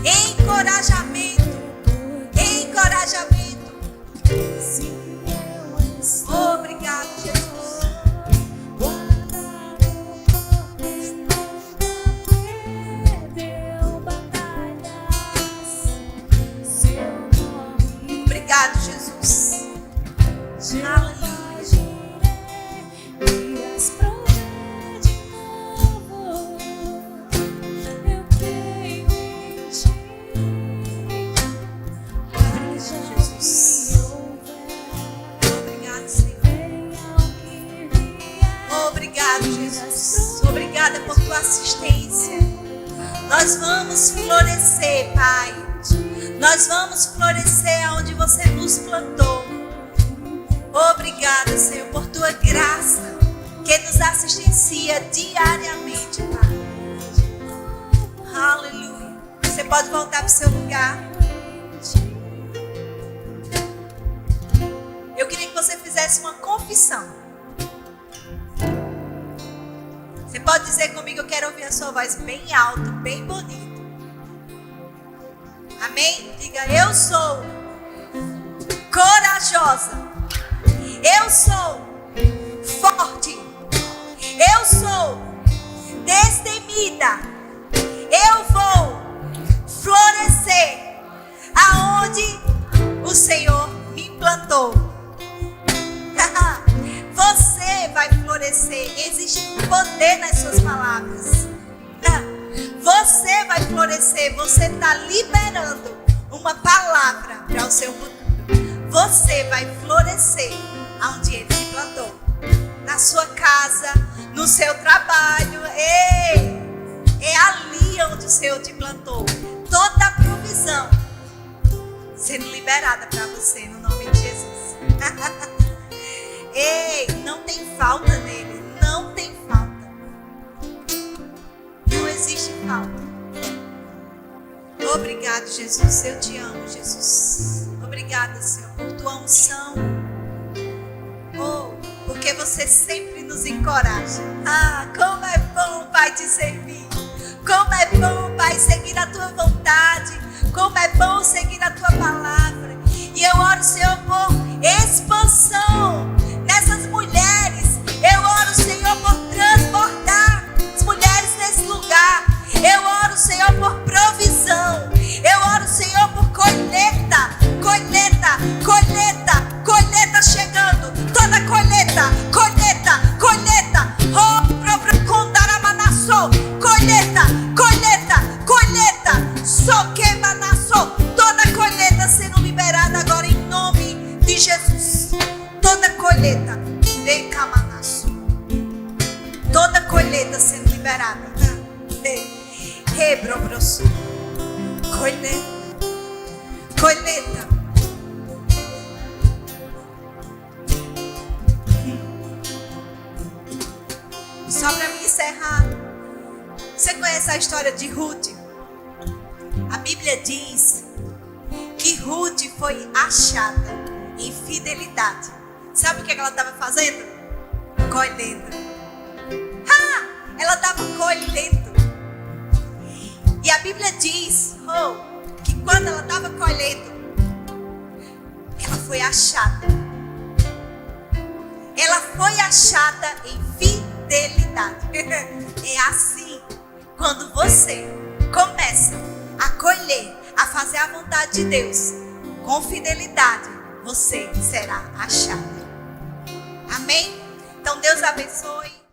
encorajamento. Obrigado, Jesus. Obrigado, Jesus. Aleluia. Obrigado, Jesus. Obrigada por tua assistência. Nós vamos florescer, Pai. Nós vamos florescer onde você nos plantou. Obrigada, Senhor, por tua graça que nos assistencia diariamente, Pai. Aleluia. Você pode voltar para o seu lugar. Eu queria que você fizesse uma confissão. Você pode dizer comigo, eu quero ouvir a sua voz bem alta, bem bonita. Amém? Diga, eu sou corajosa. Eu sou forte. Eu sou destemida. Eu vou florescer aonde o Senhor me plantou. Você vai florescer. Existe poder nas suas palavras. Você vai florescer. Você está liberando uma palavra para o seu futuro. Você vai florescer aonde Ele te plantou. Na sua casa, no seu trabalho. É ali onde o Senhor te plantou. Toda a provisão sendo liberada para você no nome de Jesus. Ei, não tem falta nele. Não tem falta. Não existe falta. Obrigado, Jesus. Eu te amo, Jesus. Obrigada, Senhor, por tua unção. Oh, porque você sempre nos encoraja. Ah, como é bom, Pai, te servir. Como é bom, Pai, seguir a tua vontade. Como é bom seguir a tua palavra. E eu oro, Senhor, por expansão nessas mulheres. Eu oro, Senhor, por transbordar as mulheres nesse lugar. Eu oro, Senhor, por provisão. Eu oro, Senhor, colheita sendo liberada. Rebrobroso. Colheita. Só para me encerrar. Você conhece a história de Ruth? A Bíblia diz que Ruth foi achada em fidelidade. Sabe o que ela estava fazendo? Colhendo. Ela estava colhendo. E a Bíblia diz que quando ela estava colhendo, ela foi achada. Ela foi achada em fidelidade. É assim, quando você começa a colher, a fazer a vontade de Deus, com fidelidade, você será achado. Amém? Então Deus abençoe.